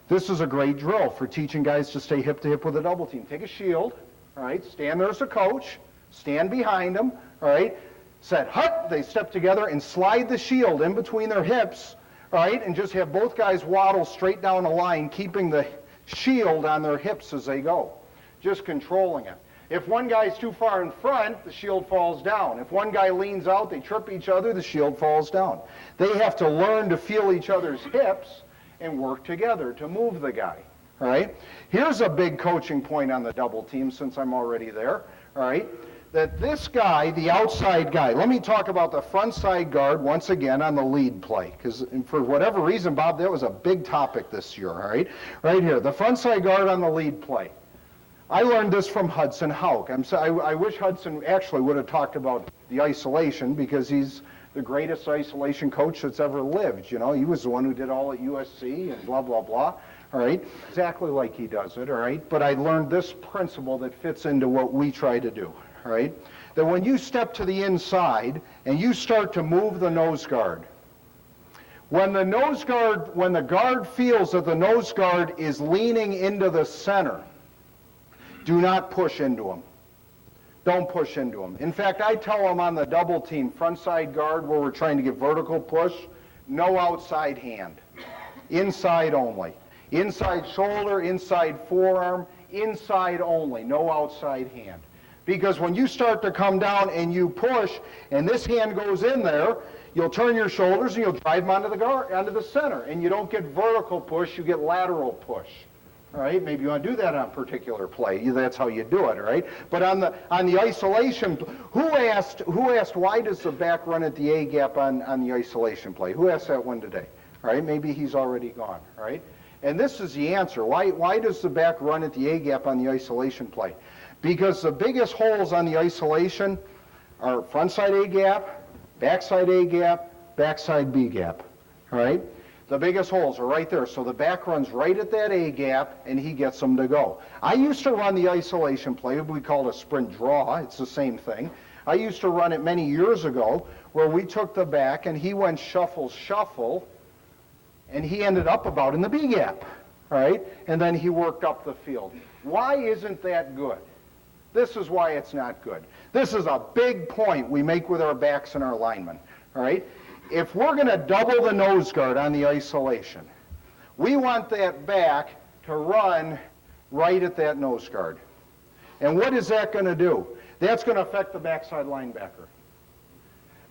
this is a great drill for teaching guys to stay hip to hip with a double team. Take a shield, all right? Stand there as a coach. Stand behind them, all right? Set, hut, they step together and slide the shield in between their hips, all right? And just have both guys waddle straight down the line, keeping the shield on their hips as they go. Just controlling it. If one guy's too far in front, the shield falls down. If one guy leans out, they trip each other, the shield falls down. They have to learn to feel each other's hips and work together to move the guy. All right? Here's a big coaching point on the double team, since I'm already there. All right? That this guy, the outside guy, let me talk about the front side guard once again on the lead play, because for whatever reason, Bob, that was a big topic this year, all right? Right here, the front side guard on the lead play. I learned this from Hudson Houck. I wish Hudson actually would have talked about the isolation, because he's the greatest isolation coach that's ever lived. You know, he was the one who did all at USC and blah, blah, blah. All right, exactly like he does it, all right? But I learned this principle that fits into what we try to do. All right, that when you step to the inside and you start to move the nose guard, when the guard feels that the nose guard is leaning into the center, do not push into him. Don't push into him. In fact, I tell them on the double team front side guard where we're trying to get vertical push, no outside hand, inside only. Inside shoulder, inside forearm, inside only, no outside hand. Because when you start to come down and you push, and this hand goes in there, you'll turn your shoulders and you'll drive them onto the guard, onto the center. And you don't get vertical push, you get lateral push. All right, maybe you want to do that on a particular play. That's how you do it, all right? But on the isolation, who asked why does the back run at the A gap on the isolation play? Who asked that one today? All right, maybe he's already gone, all right? And this is the answer. Why does the back run at the A gap on the isolation play? Because the biggest holes on the isolation are front side A gap, back side A gap, back side B gap, all right? The biggest holes are right there. So the back runs right at that A gap, and he gets them to go. I used to run the isolation play. We call it a sprint draw. It's the same thing. I used to run it many years ago where we took the back, and he went shuffle, shuffle, and he ended up about in the B gap, all right? And then he worked up the field. Why isn't that good? This is why it's not good. This is a big point we make with our backs and our linemen, all right? If we're going to double the nose guard on the isolation, we want that back to run right at that nose guard. And what is that going to do? That's going to affect the backside linebacker.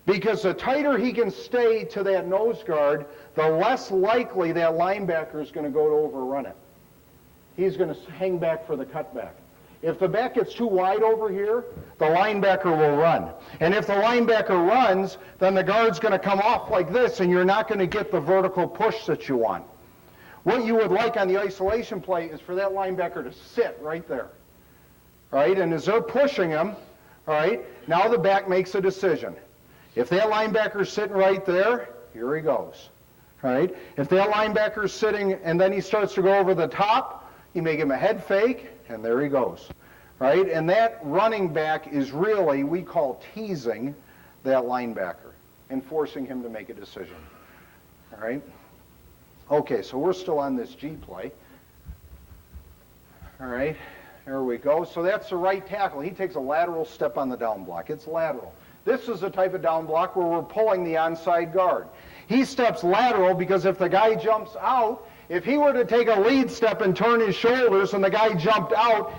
Because the tighter he can stay to that nose guard, the less likely that linebacker is going to go to overrun it. He's going to hang back for the cutback. If the back gets too wide over here, the linebacker will run. And if the linebacker runs, then the guard's going to come off like this, and you're not going to get the vertical push that you want. What you would like on the isolation play is for that linebacker to sit right there. Right? And as they're pushing him, all right, now the back makes a decision. If that linebacker's sitting right there, here he goes. All right? If that linebacker's sitting and then he starts to go over the top, you make him a head fake, and there he goes, right? And that running back is really, we call teasing that linebacker and forcing him to make a decision, all right? Okay, so we're still on this G play. All right, there we go. So that's the right tackle. He takes a lateral step on the down block. It's lateral. This is the type of down block where we're pulling the onside guard. He steps lateral because if the guy jumps out, if he were to take a lead step and turn his shoulders and the guy jumped out,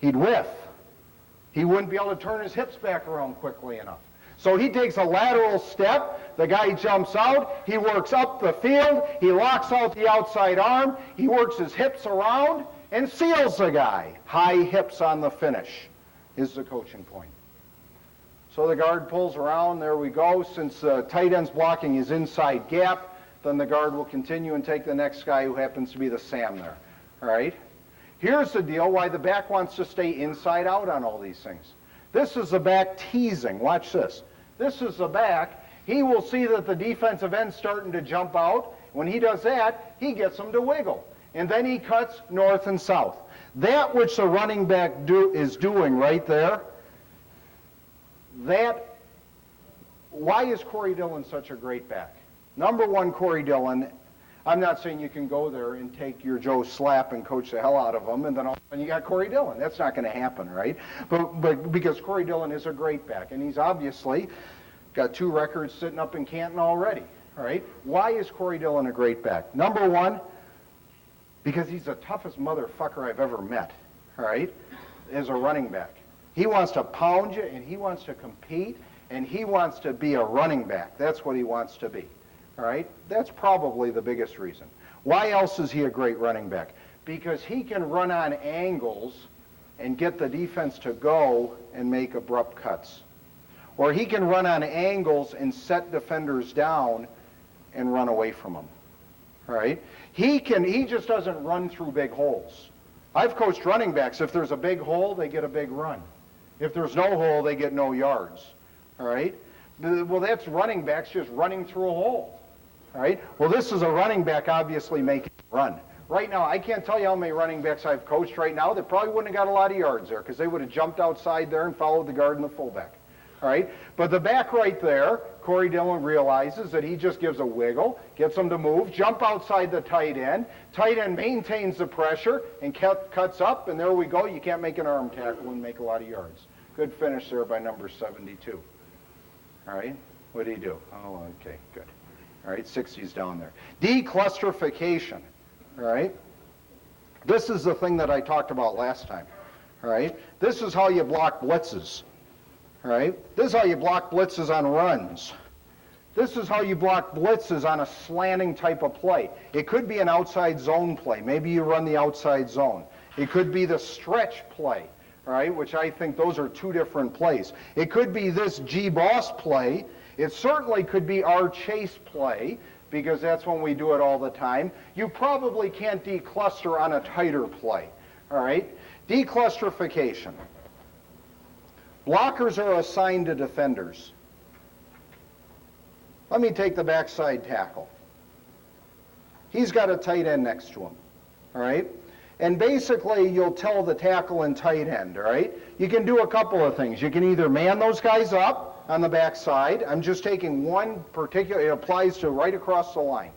he'd whiff. He wouldn't be able to turn his hips back around quickly enough. So he takes a lateral step, the guy jumps out, he works up the field, he locks out the outside arm, he works his hips around, and seals the guy. High hips on the finish is the coaching point. So the guard pulls around, there we go. Since tight end's blocking his inside gap, then the guard will continue and take the next guy who happens to be the Sam there, all right? Here's the deal why the back wants to stay inside out on all these things. This is the back teasing. Watch this. This is the back. He will see that the defensive end's starting to jump out. When he does that, he gets them to wiggle. And then he cuts north and south. That which the running back is doing right there, why is Corey Dillon such a great back? Number one, Corey Dillon, I'm not saying you can go there and take your Joe Slap and coach the hell out of him, and then all of a sudden you got Corey Dillon. That's not going to happen, right? But because Corey Dillon is a great back, and he's obviously got 2 records sitting up in Canton already, all right? Why is Corey Dillon a great back? Number one, because he's the toughest motherfucker I've ever met. all right, as a running back. He wants to pound you, and he wants to compete, and he wants to be a running back. That's what he wants to be, all right? That's probably the biggest reason. Why else is he a great running back? Because he can run on angles and get the defense to go and make abrupt cuts. Or he can run on angles and set defenders down and run away from them, all right? He just doesn't run through big holes. I've coached running backs. If there's a big hole, they get a big run. If there's no hole, they get no yards, all right? Well, that's running backs just running through a hole, all right? Well, this is a running back obviously making a run. Right now, I can't tell you how many running backs I've coached right now that probably wouldn't have got a lot of yards there because they would have jumped outside there and followed the guard and the fullback, all right? But the back right there, Corey Dillon realizes that he just gives a wiggle, gets them to move, jump outside the tight end. Tight end maintains the pressure and cuts up, and there we go. You can't make an arm tackle and make a lot of yards. Good finish there by number 72. All right, what did he do? Oh, okay, good. All right, 60's down there. Declusterification, all right? This is the thing that I talked about last time, all right? This is how you block blitzes. All right? This is how you block blitzes on runs. This is how you block blitzes on a slanting type of play. It could be an outside zone play. Maybe you run the outside zone. It could be the stretch play, all right, which I think those are two different plays. It could be this G-Boss play. It certainly could be our chase play because that's when we do it all the time. You probably can't decluster on a tighter play, all right? Declusterification. Blockers are assigned to defenders. Let me take the backside tackle. He's got a tight end next to him, all right? And basically, you'll tell the tackle and tight end, all right? You can do a couple of things. You can either man those guys up on the backside. I'm just taking one particular, it applies to right across the line.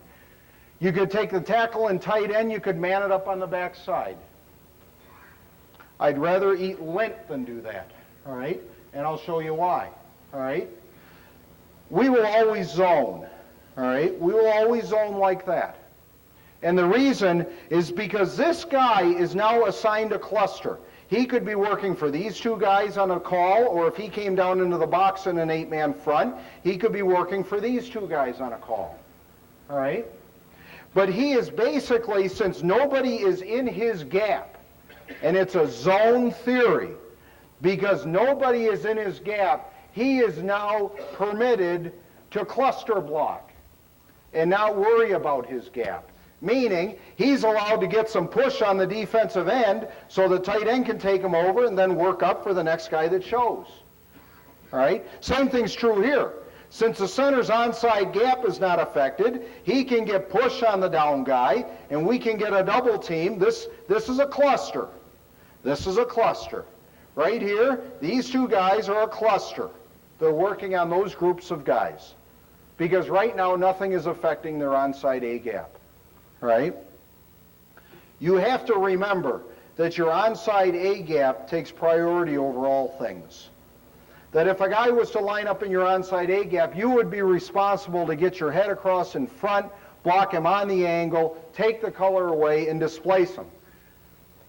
You could take the tackle and tight end, you could man it up on the backside. I'd rather eat lint than do that. All right, and I'll show you why, all right? We will always zone, all right? We will always zone like that. And the reason is because this guy is now assigned a cluster. He could be working for these two guys on a call, or if he came down into the box in an 8-man front, he could be working for these two guys on a call, all right? But he is basically, since nobody is in his gap, and it's a zone theory, because nobody is in his gap, he is now permitted to cluster block and not worry about his gap. Meaning, he's allowed to get some push on the defensive end so the tight end can take him over and then work up for the next guy that shows. All right? Same thing's true here. Since the center's onside gap is not affected, he can get push on the down guy, and we can get a double team. This is a cluster. This is a cluster. Right here, these two guys are a cluster. They're working on those groups of guys. Because right now, nothing is affecting their onside A gap. Right? You have to remember that your onside A gap takes priority over all things. That if a guy was to line up in your onside A gap, you would be responsible to get your head across in front, block him on the angle, take the color away, and displace him.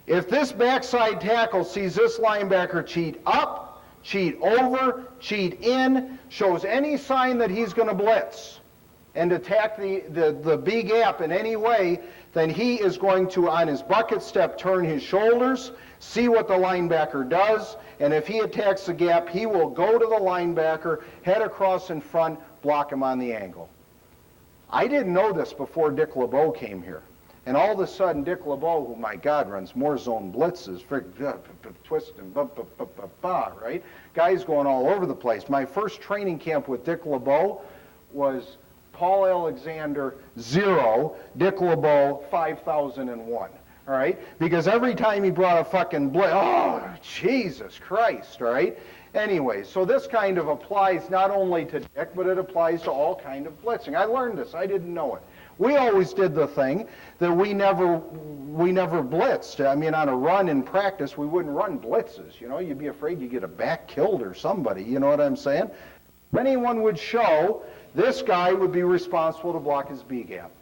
If this backside tackle sees this linebacker cheat up, cheat over, cheat in, shows any sign that he's going to blitz and attack the B gap in any way, then he is going to, on his bucket step, turn his shoulders, see what the linebacker does, and if he attacks the gap, he will go to the linebacker, head across in front, block him on the angle. I didn't know this before Dick LeBeau came here. And all of a sudden, Dick LeBeau, who, my God, runs more zone blitzes, twist and right? Guys going all over the place. My first training camp with Dick LeBeau was Paul Alexander 0, Dick LeBeau 5001, all right? Because every time he brought a fucking blitz, oh, Jesus Christ, all right? Anyway, so this kind of applies not only to Dick, but it applies to all kind of blitzing. I learned this. I didn't know it. We always did the thing that we never blitzed. I mean, on a run in practice, we wouldn't run blitzes. You know, you'd be afraid you'd get a back killed or somebody. You know what I'm saying? If anyone would show, this guy would be responsible to block his B gap.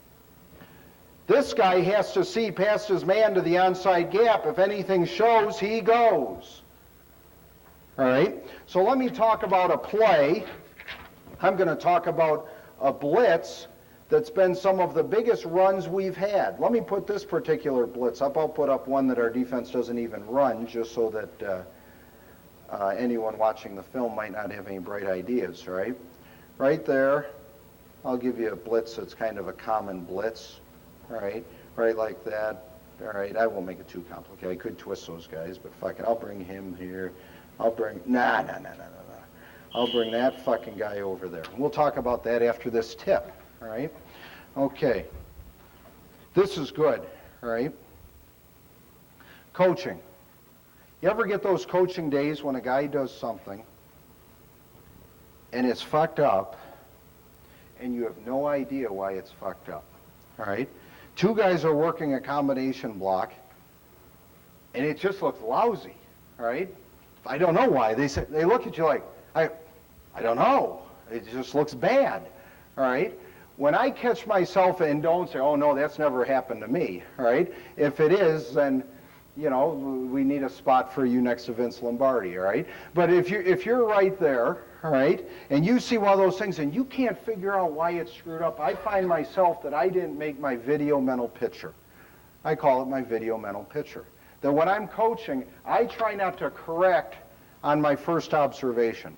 This guy has to see past his man to the onside gap. If anything shows, he goes. All right? So let me talk about a play. I'm going to talk about a blitz that's been some of the biggest runs we've had. Let me put this particular blitz up. I'll put up one that our defense doesn't even run, just so that anyone watching the film might not have any bright ideas, right? Right there, I'll give you a blitz that's kind of a common blitz, all right? Right like that. All right, I won't make it too complicated. I could twist those guys, but fuck it. I'll bring him here. I'll bring, nah. I'll bring that fucking guy over there. We'll talk about that after this tip, all right? Okay. This is good, all right? Coaching. You ever get those coaching days when a guy does something and it's fucked up and you have no idea why it's fucked up, all right? Two guys are working a combination block and it just looks lousy, all right? I don't know why. They look at you like, I don't know. It just looks bad, all right? When I catch myself and don't say, oh no, that's never happened to me, all right? If it is, then, you know, we need a spot for you next to Vince Lombardi, all right? But if you're right there, all right, and you see one of those things and you can't figure out why it's screwed up, I find myself that I didn't make my video mental picture. I call it my video mental picture. That when I'm coaching, I try not to correct on my first observation.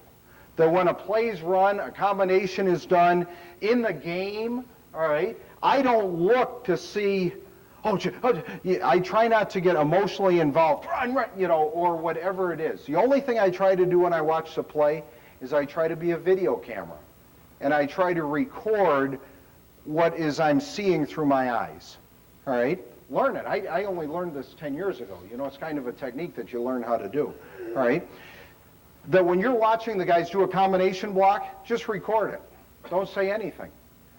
That when a play's run, a combination is done in the game, all right, I don't look to see, I try not to get emotionally involved, run, you know, or whatever it is. The only thing I try to do when I watch the play is I try to be a video camera. And I try to record what is I'm seeing through my eyes, all right? Learn it. I only learned this 10 years ago. You know, it's kind of a technique that you learn how to do, all right? That when you're watching the guys do a combination block, just record it. Don't say anything.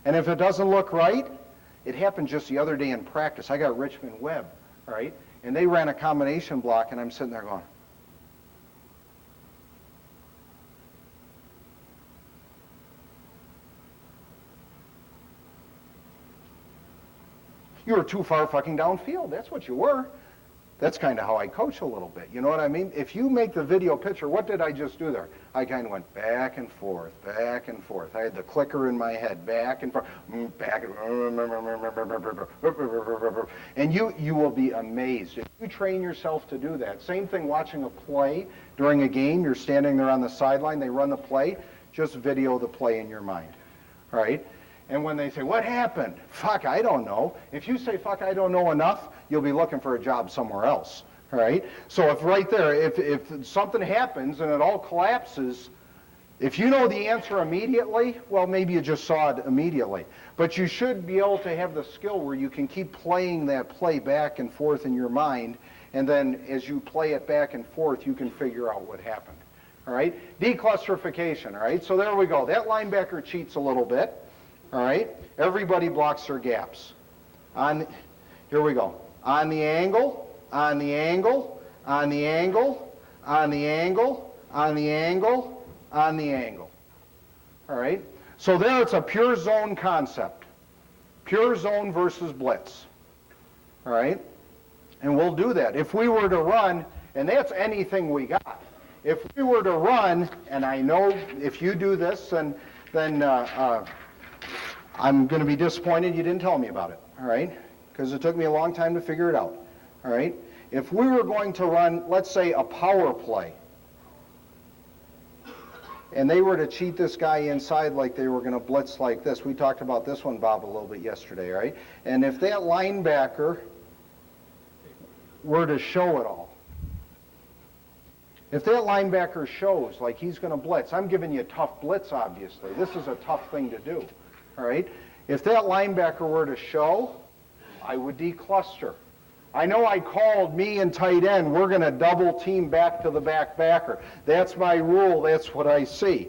And if it doesn't look right, it happened just the other day in practice. I got Richmond Webb, all right? And they ran a combination block, and I'm sitting there going, you were too far fucking downfield. That's what you were. That's kind of how I coach a little bit. You know what I mean? If you make the video picture, what did I just do there? I kind of went back and forth, back and forth. I had the clicker in my head, back and forth, back and you will be amazed. If you train yourself to do that, same thing watching a play during a game, you're standing there on the sideline, they run the play, just video the play in your mind, all right? And when they say, what happened? Fuck, I don't know. If you say, fuck, I don't know enough, you'll be looking for a job somewhere else, all right? So if right there, if something happens and it all collapses, if you know the answer immediately, well, maybe you just saw it immediately. But you should be able to have the skill where you can keep playing that play back and forth in your mind, and then as you play it back and forth, you can figure out what happened, all right? Declusterification, all right? So there we go. That linebacker cheats a little bit. All right? Everybody blocks their gaps. Here we go. On the angle, on the angle, on the angle, on the angle, on the angle, on the angle. All right? So there it's a pure zone concept. Pure zone versus blitz. All right? And we'll do that. If we were to run, and that's anything we got. If we were to run, and I know if you do this, then I'm going to be disappointed you didn't tell me about it, all right? Because it took me a long time to figure it out, all right? If we were going to run, let's say, a power play, and they were to cheat this guy inside like they were going to blitz like this. We talked about this one, Bob, a little bit yesterday, right? And if that linebacker were to show it all, if that linebacker shows like he's going to blitz, I'm giving you a tough blitz, obviously. This is a tough thing to do. All right? If that linebacker were to show, I would decluster. I know I called me and tight end, we're going to double team back to the backer. That's my rule. That's what I see.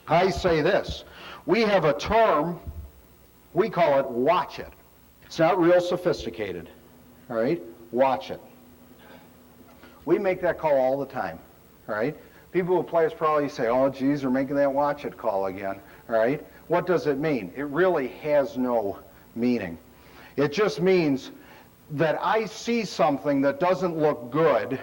I say this. We have a term, we call it watch it. It's not real sophisticated. All right? Watch it. We make that call all the time. All right? People who play us probably say, oh, geez, they're making that watch it call again. All right? What does it mean? It really has no meaning. It just means that I see something that doesn't look good,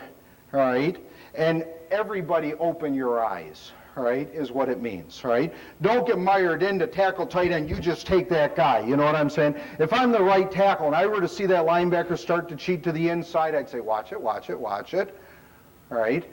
all right, and everybody open your eyes, all right, is what it means, all right? Don't get mired into tackle tight end, you just take that guy, you know what I'm saying? If I'm the right tackle and I were to see that linebacker start to cheat to the inside, I'd say, watch it, watch it, watch it, all right?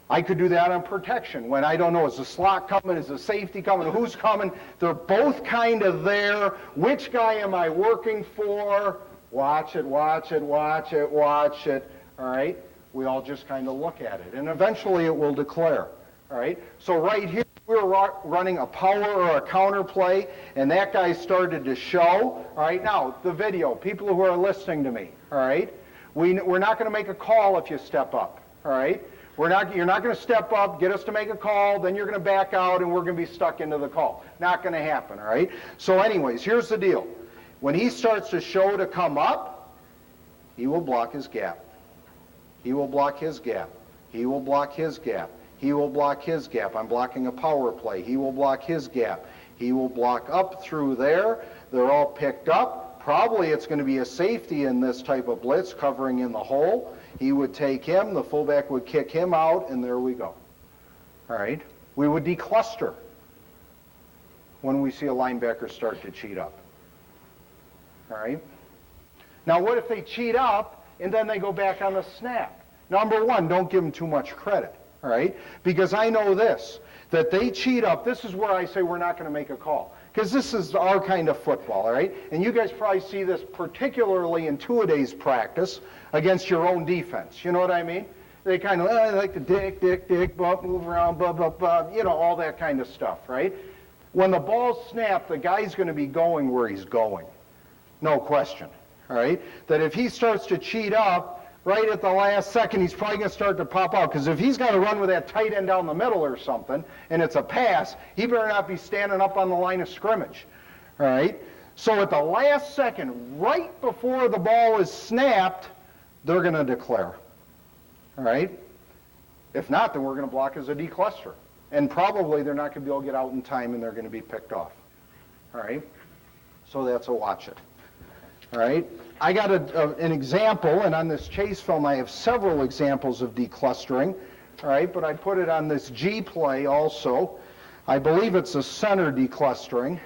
I could do that on protection when I don't know, is the slot coming, is the safety coming, who's coming? They're both kind of there. Which guy am I working for? Watch it, watch it, watch it, watch it, all right? We all just kind of look at it, and eventually it will declare, all right? So right here, we're running a power or a counter play, and that guy started to show, all right? Now, the video, people who are listening to me, all right? We're not going to make a call if you step up, all right? You're not going to step up, get us to make a call, then you're going to back out, and we're going to be stuck into the call. Not going to happen, all right? So anyways, here's the deal. When he starts to show to come up, he will block his gap. He will block his gap. He will block his gap. He will block his gap. I'm blocking a power play. He will block his gap. He will block up through there. They're all picked up. Probably it's going to be a safety in this type of blitz covering in the hole. He would take him, the fullback would kick him out, and there we go. All right? We would decluster when we see a linebacker start to cheat up. All right? Now, what if they cheat up and then they go back on the snap? Number one, don't give them too much credit. All right? Because I know this, that they cheat up. This is where I say we're not going to make a call. Because this is our kind of football, all right? And you guys probably see this particularly in two-a-days practice against your own defense. You know what I mean? They kind of like to dick, bump, move around, blah, blah, blah, you know, all that kind of stuff, right? When the ball's snapped, the guy's going to be going where he's going. No question, all right? That if he starts to cheat up, right at the last second, he's probably going to start to pop out. Because if he's got to run with that tight end down the middle or something, and it's a pass, he better not be standing up on the line of scrimmage. All right? So at the last second, right before the ball is snapped, they're going to declare. All right? If not, then we're going to block as a decluster. And probably they're not going to be able to get out in time, and they're going to be picked off. All right? So that's a watch it. All right? I got an example, and on this chase film I have several examples of declustering, all right, but I put it on this G play also. I believe it's a center declustering,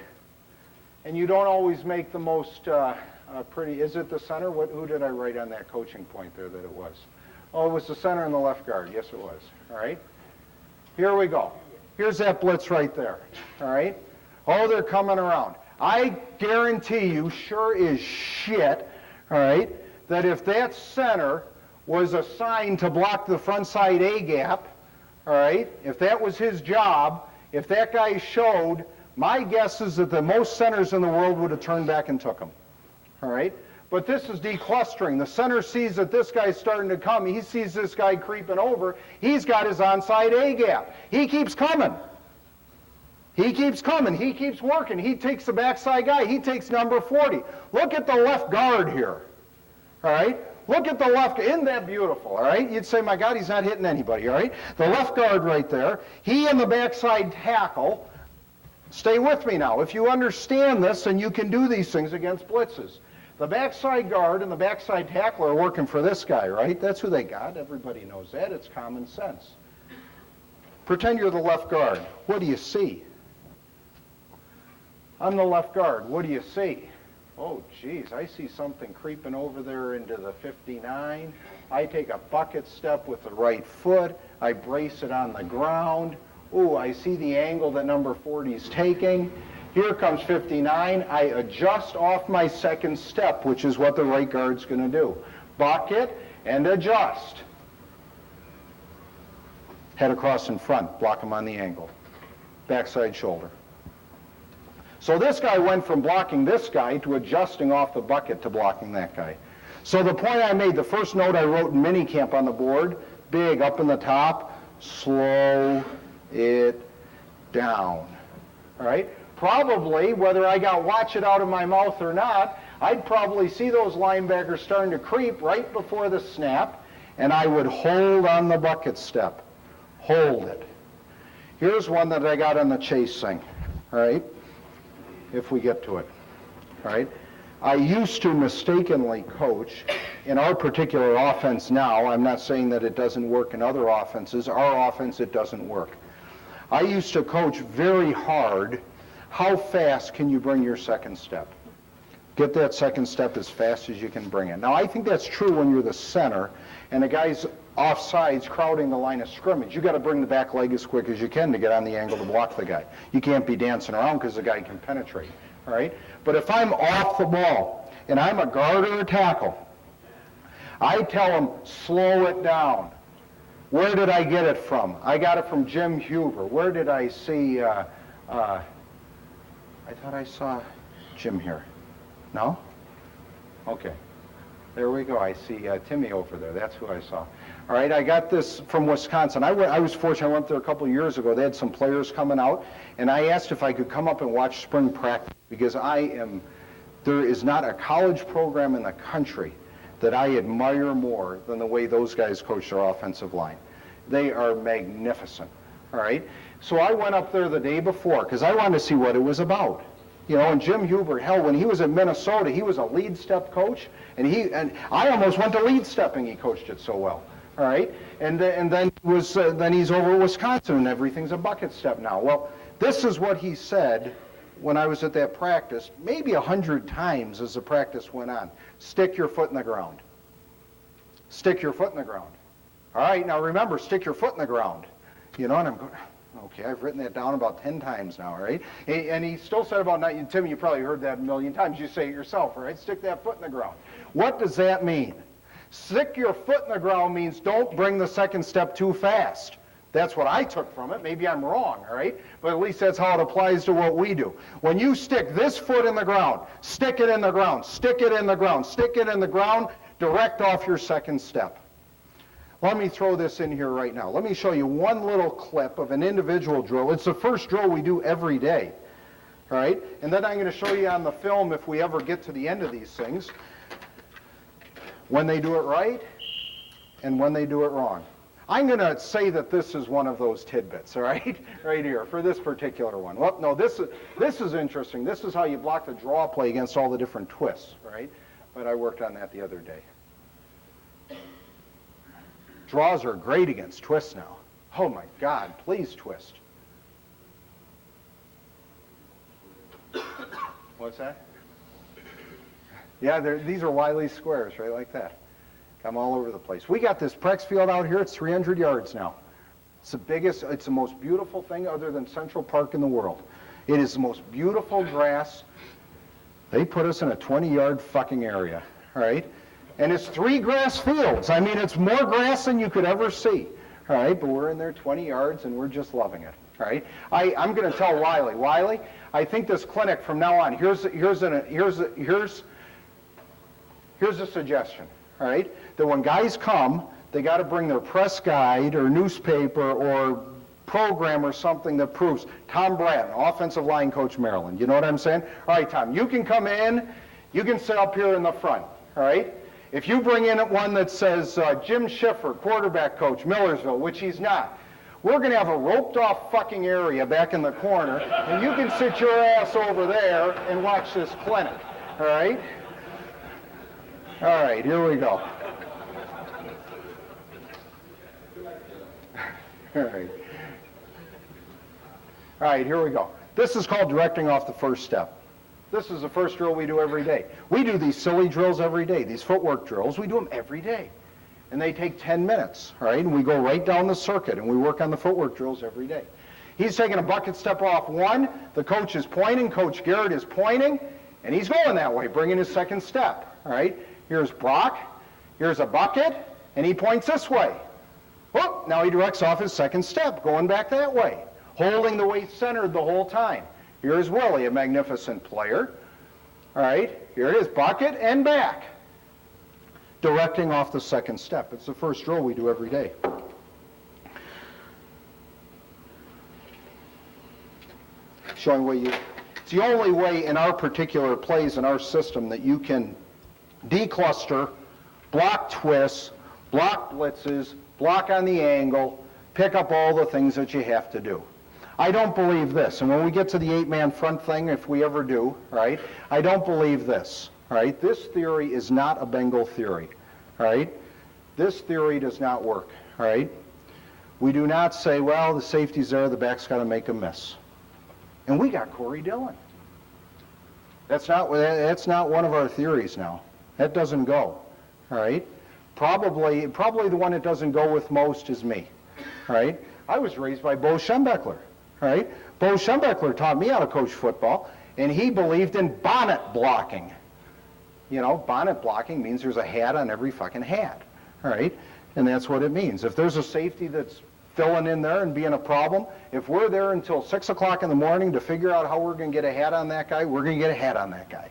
and you don't always make the most pretty, is it the center? Who did I write on that coaching point there that it was? Oh, it was the center and the left guard. Yes, it was. All right? Here we go. Here's that blitz right there. All right? Oh, they're coming around. I guarantee you, sure as shit, all right, that if that center was assigned to block the front side A gap, all right, if that was his job, if that guy showed, my guess is that the most centers in the world would have turned back and took him, all right? But this is declustering. The center sees that this guy's starting to come. He sees this guy creeping over. He's got his onside A gap. He keeps coming. He keeps coming. He keeps working. He takes the backside guy. He takes number 40. Look at the left guard here. All right? Look at the left. Isn't that beautiful? All right? You'd say, my God, he's not hitting anybody. All right? The left guard right there. He and the backside tackle. Stay with me now. If you understand this, then you can do these things against blitzes. The backside guard and the backside tackle are working for this guy, right? That's who they got. Everybody knows that. It's common sense. Pretend you're the left guard. What do you see? I'm the left guard. What do you see? Oh, geez, I see something creeping over there into the 59. I take a bucket step with the right foot. I brace it on the ground. Ooh, I see the angle that number 40 is taking. Here comes 59. I adjust off my second step, which is what the right guard's going to do. Bucket and adjust. Head across in front. Block him on the angle. Backside shoulder. So this guy went from blocking this guy to adjusting off the bucket to blocking that guy. So the point I made, the first note I wrote in minicamp on the board, big up in the top, slow it down. All right? Probably, whether I got watch it out of my mouth or not, I'd probably see those linebackers starting to creep right before the snap, and I would hold on the bucket step. Hold it. Here's one that I got on the chase thing. All right? If we get to it, all right? I used to mistakenly coach in our particular offense now. I'm not saying that it doesn't work in other offenses. Our offense, it doesn't work. I used to coach very hard. How fast can you bring your second step? Get that second step as fast as you can bring it. Now, I think that's true when you're the center and the guy's offsides crowding the line of scrimmage. You got to bring the back leg as quick as you can to get on the angle to block the guy. You can't be dancing around because the guy can penetrate, all right? But if I'm off the ball and I'm a guard or a tackle, I tell him, slow it down. Where did I get it from? I got it from Jim Huber. Where did I see, I thought I saw Jim here. No? Okay. There we go. I see Timmy over there. That's who I saw. All right, I got this from Wisconsin. I was fortunate. I went there a couple of years ago. They had some players coming out, and I asked if I could come up and watch spring practice because there is not a college program in the country that I admire more than the way those guys coach their offensive line. They are magnificent, all right? So I went up there the day before because I wanted to see what it was about. You know, and Jim Huber, hell, when he was in Minnesota, he was a lead step coach, and I almost went to lead stepping. He coached it so well, all right? And then he's over at Wisconsin, and everything's a bucket step now. Well, this is what he said when I was at that practice, maybe 100 times as the practice went on. Stick your foot in the ground. Stick your foot in the ground. All right, now remember, stick your foot in the ground. You know, and I'm going, okay, I've written that down about 10 times now, right? And he still said about, Tim, you probably heard that a million times. You say it yourself, right? Stick that foot in the ground. What does that mean? Stick your foot in the ground means don't bring the second step too fast. That's what I took from it. Maybe I'm wrong, all right? But at least that's how it applies to what we do. When you stick this foot in the ground, stick it in the ground, stick it in the ground, stick it in the ground, direct off your second step. Let me throw this in here right now. Let me show you one little clip of an individual drill. It's the first drill we do every day, all right? And then I'm going to show you on the film, if we ever get to the end of these things, when they do it right and when they do it wrong. I'm going to say that this is one of those tidbits, all right? Right here, for this particular one. Well, no, this is interesting. This is how you block the draw play against all the different twists, right? But I worked on that the other day. Draws are great against twists now. Oh my God, please twist. What's that? Yeah, these are Wiley squares, right, like that. Come all over the place. We got this Prex field out here. It's 300 yards now. It's the biggest, it's the most beautiful thing other than Central Park in the world. It is the most beautiful grass. They put us in a 20-yard fucking area, all right? And it's 3 grass fields. I mean, it's more grass than you could ever see, all right? But we're in there 20 yards, and we're just loving it, all right? I'm going to tell Wiley, I think this clinic from now on, here's a suggestion, all right? That when guys come, they got to bring their press guide or newspaper or program or something that proves Tom Bratton, offensive line coach, Maryland. You know what I'm saying? All right, Tom, you can come in, you can sit up here in the front, all right? If you bring in one that says Jim Schiffer, quarterback coach, Millersville, which he's not, we're going to have a roped-off fucking area back in the corner, and you can sit your ass over there and watch this clinic, all right? All right, here we go. All right, here we go. This is called directing off the first step. This is the first drill we do every day. We do these silly drills every day, these footwork drills. We do them every day. And they take 10 minutes, all right? And we go right down the circuit, and we work on the footwork drills every day. He's taking a bucket step off 1. The coach is pointing. Coach Garrett is pointing, and he's going that way, bringing his second step, all right? Here's Brock. Here's a bucket, and he points this way. Whoop, now he directs off his second step, going back that way, holding the weight centered the whole time. Here's Willie, a magnificent player. All right, here it is, bucket and back. Directing off the second step. It's the first drill we do every day. Showing way it's the only way in our particular plays in our system that you can decluster, block twists, block blitzes, block on the angle, pick up all the things that you have to do. I don't believe this, and when we get to the 8-man front thing, if we ever do, right, I don't believe this, All right, this theory is not a Bengal theory. All right, this theory does not work. All right, we do not say, well, the safety's there, the back's got to make a miss. And we got Corey Dillon. That's not one of our theories now. That doesn't go. All right, probably the one that doesn't go with most is me. All right, I was raised by Bo Schembechler. All right, Bo Schembechler taught me how to coach football, and he believed in bonnet blocking. You know, bonnet blocking means there's a hat on every fucking hat. All right, and that's what it means. If there's a safety that's filling in there and being a problem, if we're there until 6 o'clock in the morning to figure out how we're going to get a hat on that guy, we're going to get a hat on that guy.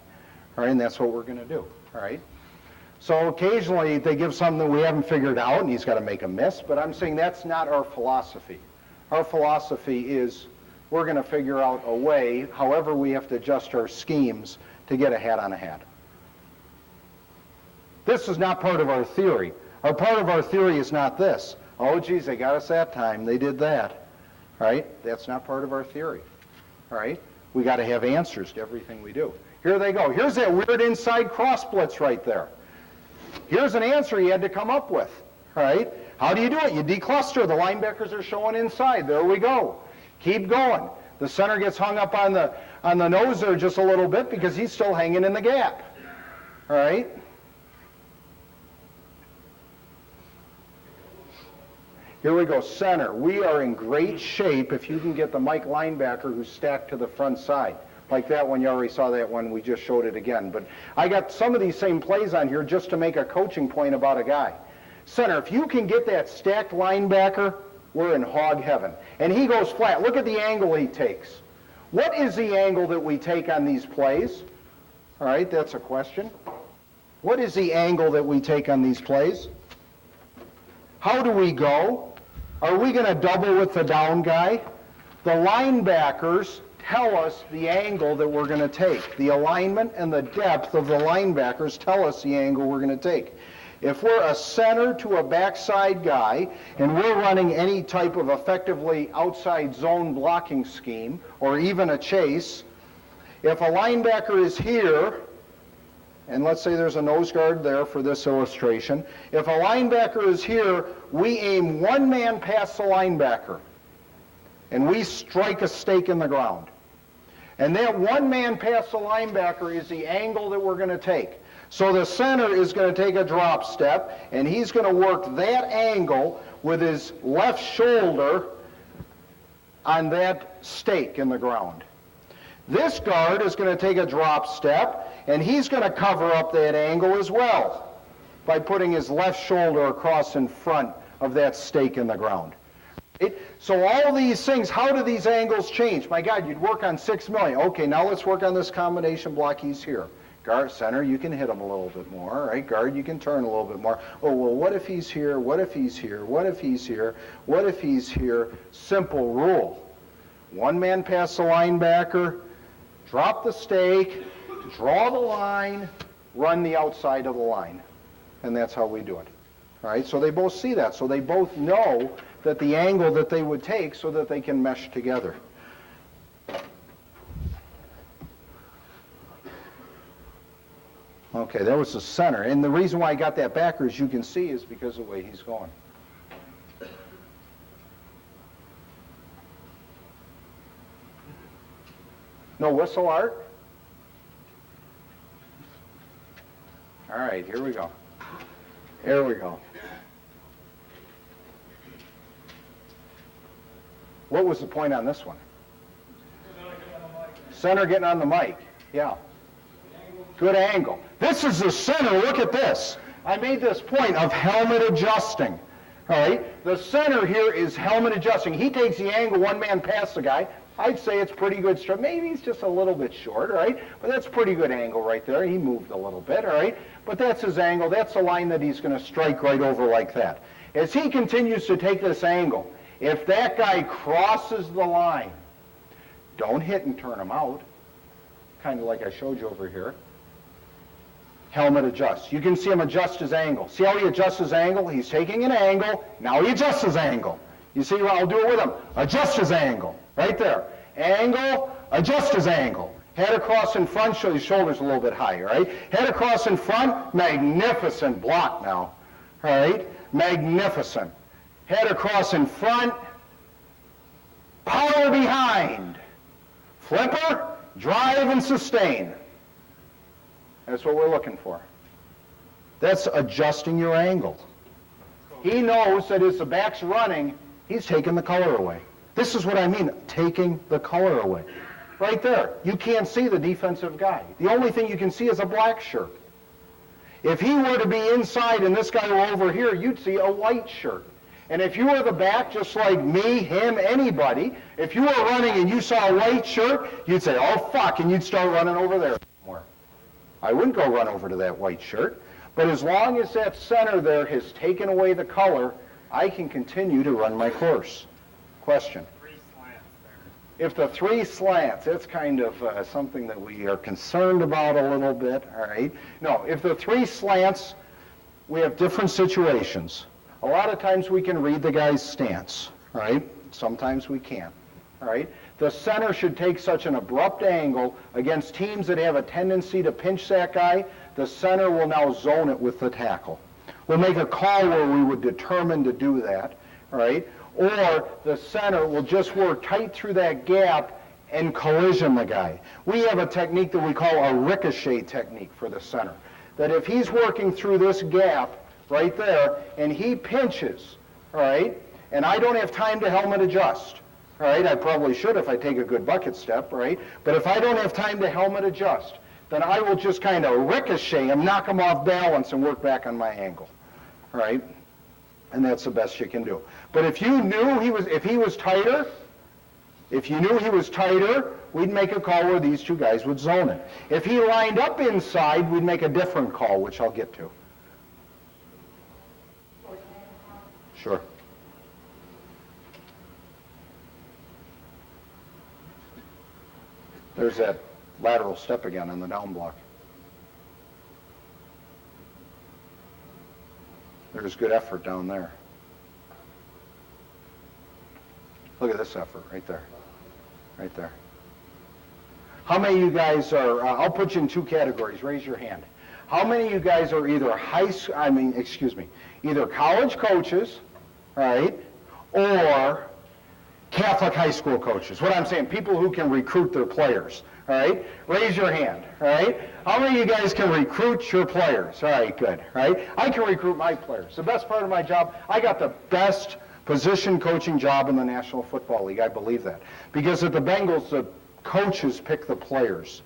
All right, and that's what we're going to do. All right. So occasionally they give something that we haven't figured out and he's got to make a miss, but I'm saying that's not our philosophy. Our philosophy is we're going to figure out a way, however we have to adjust our schemes to get a hat on a hat. This is not part of our theory. Part of our theory is not this. Oh, geez, they got us that time. They did that. Right? That's not part of our theory. All right? We got to have answers to everything we do. Here they go. Here's that weird inside cross blitz right there. Here's an answer you had to come up with. All right? How do you do it? You decluster. The linebackers are showing inside. There we go. Keep going. The center gets hung up on the nose there just a little bit because he's still hanging in the gap. All right? Here we go, center. We are in great shape if you can get the Mike linebacker who's stacked to the front side. Like that one, you already saw that one, we just showed it again. But I got some of these same plays on here just to make a coaching point about a guy. Center, if you can get that stacked linebacker, we're in hog heaven. And he goes flat. Look at the angle he takes. What is the angle that we take on these plays? All right, that's a question. What is the angle that we take on these plays? How do we go? Are we going to double with the down guy? The linebackers tell us the angle that we're going to take. The alignment and the depth of the linebackers tell us the angle we're going to take. If we're a center to a backside guy and we're running any type of effectively outside zone blocking scheme or even a chase, if a linebacker is here, and let's say there's a nose guard there for this illustration. If a linebacker is here, we aim one man past the linebacker, and we strike a stake in the ground. And that one man past the linebacker is the angle that we're going to take. So the center is going to take a drop step, and he's going to work that angle with his left shoulder on that stake in the ground. This guard is going to take a drop step, and he's going to cover up that angle as well by putting his left shoulder across in front of that stake in the ground. So all these things, how do these angles change? My God, you'd work on 6 million. Okay, now let's work on this combination block. He's here. Guard, center, you can hit him a little bit more. Right? Guard, you can turn a little bit more. Oh, well, what if he's here? What if he's here? What if he's here? What if he's here? Simple rule. One man past the linebacker, drop the stake, draw the line, run the outside of the line. And that's how we do it. All right, so they both see that. So they both know that the angle that they would take so that they can mesh together. Okay, that was the center. And the reason why I got that backer, as you can see, is because of the way he's going. No whistle, Art? All right, here we go. Here we go. What was the point on this one? Center getting on the mic. Yeah. Good angle. This is the center. Look at this. I made this point of helmet adjusting. All right. The center here is helmet adjusting. He takes the angle one man past the guy. I'd say it's pretty good. Maybe he's just a little bit short, all right? But that's a pretty good angle right there. He moved a little bit, all right? But that's his angle. That's the line that he's going to strike right over like that. As he continues to take this angle, if that guy crosses the line, don't hit and turn him out, kind of like I showed you over here. Helmet adjusts. You can see him adjust his angle. See how he adjusts his angle? He's taking an angle. Now he adjusts his angle. You see, well, I'll do it with him. Adjust his angle. Right there. Angle, adjust his angle. Head across in front, show your shoulders a little bit higher, right? Head across in front, magnificent block now, all right? Magnificent. Head across in front, power behind. Flipper, drive and sustain. That's what we're looking for. That's adjusting your angle. He knows that as the back's running, he's taking the color away. This is what I mean, taking the color away. Right there. You can't see the defensive guy. The only thing you can see is a black shirt. If he were to be inside and this guy were over here, you'd see a white shirt. And if you were the back, just like me, him, anybody, if you were running and you saw a white shirt, you'd say, oh, fuck, and you'd start running over there somewhere. I wouldn't go run over to that white shirt. But as long as that center there has taken away the color, I can continue to run my course. Question? If the three slants, that's kind of something that we are concerned about a little bit, all right? No, if the three slants, we have different situations. A lot of times we can read the guy's stance, right? Sometimes we can't, all right? The center should take such an abrupt angle against teams that have a tendency to pinch that guy. The center will now zone it with the tackle. We'll make a call where we would determine to do that, all right? Or the center will just work tight through that gap and collision the guy. We have a technique that we call a ricochet technique for the center. That if he's working through this gap right there and he pinches, all right, and I don't have time to helmet adjust, all right, I probably should if I take a good bucket step, right, but if I don't have time to helmet adjust, then I will just kind of ricochet him, knock him off balance, and work back on my angle, all right? And that's the best you can do. But if you knew if he was tighter, we'd make a call where these two guys would zone it. If he lined up inside, we'd make a different call, which I'll get to. Sure. There's that lateral step again on the down block. There's good effort down there. Look at this effort right there. Right there. How many of you guys are, I'll put you in two categories, raise your hand. How many of you guys are either either college coaches, right, or Catholic high school coaches? What I'm saying, people who can recruit their players, all right? Raise your hand, all right? How many of you guys can recruit your players? All right, good, right? I can recruit my players. The best part of my job, I got the best position coaching job in the National Football League. I believe that. Because at the Bengals, the coaches pick the players.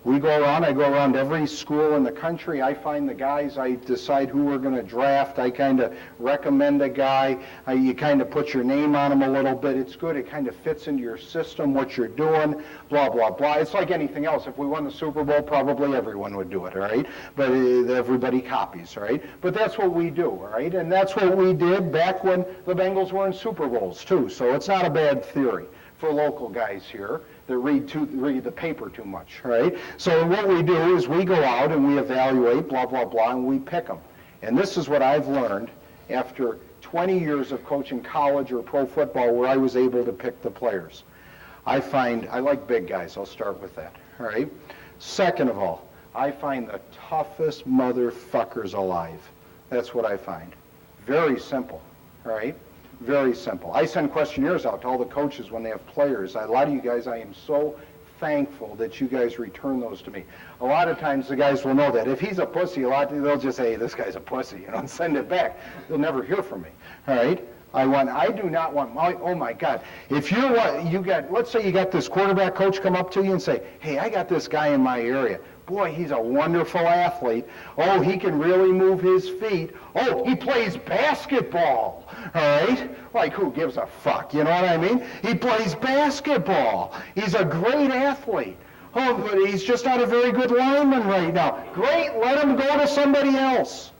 I go around every school in the country. I find the guys. I decide who we're going to draft. I kind of recommend a guy. You kind of put your name on him a little bit. It's good. It kind of fits into your system, what you're doing, blah, blah, blah. It's like anything else. If we won the Super Bowl, probably everyone would do it, all right? But everybody copies, all right? But that's what we do, all right? And that's what we did back when the Bengals were in Super Bowls, too. So it's not a bad theory for local guys here that read the paper too much, right? So what we do is we go out and we evaluate, blah, blah, blah, and we pick them. And this is what I've learned after 20 years of coaching college or pro football where I was able to pick the players. I like big guys. I'll start with that, all right? Second of all, I find the toughest motherfuckers alive. That's what I find. Very simple, all right? Very simple. I send questionnaires out to all the coaches when they have players. A lot of you guys, I am so thankful that you guys return those to me. A lot of times the guys will know that. If he's a pussy, they'll just say, hey, this guy's a pussy, and send it back. They'll never hear from me, all right? I do not want, oh my God. If let's say you got this quarterback coach come up to you and say, hey, I got this guy in my area. Boy, he's a wonderful athlete. Oh, he can really move his feet. Oh, he plays basketball, all right? Like, who gives a fuck, you know what I mean? He plays basketball. He's a great athlete. Oh, but he's just not a very good lineman right now. Great, let him go to somebody else,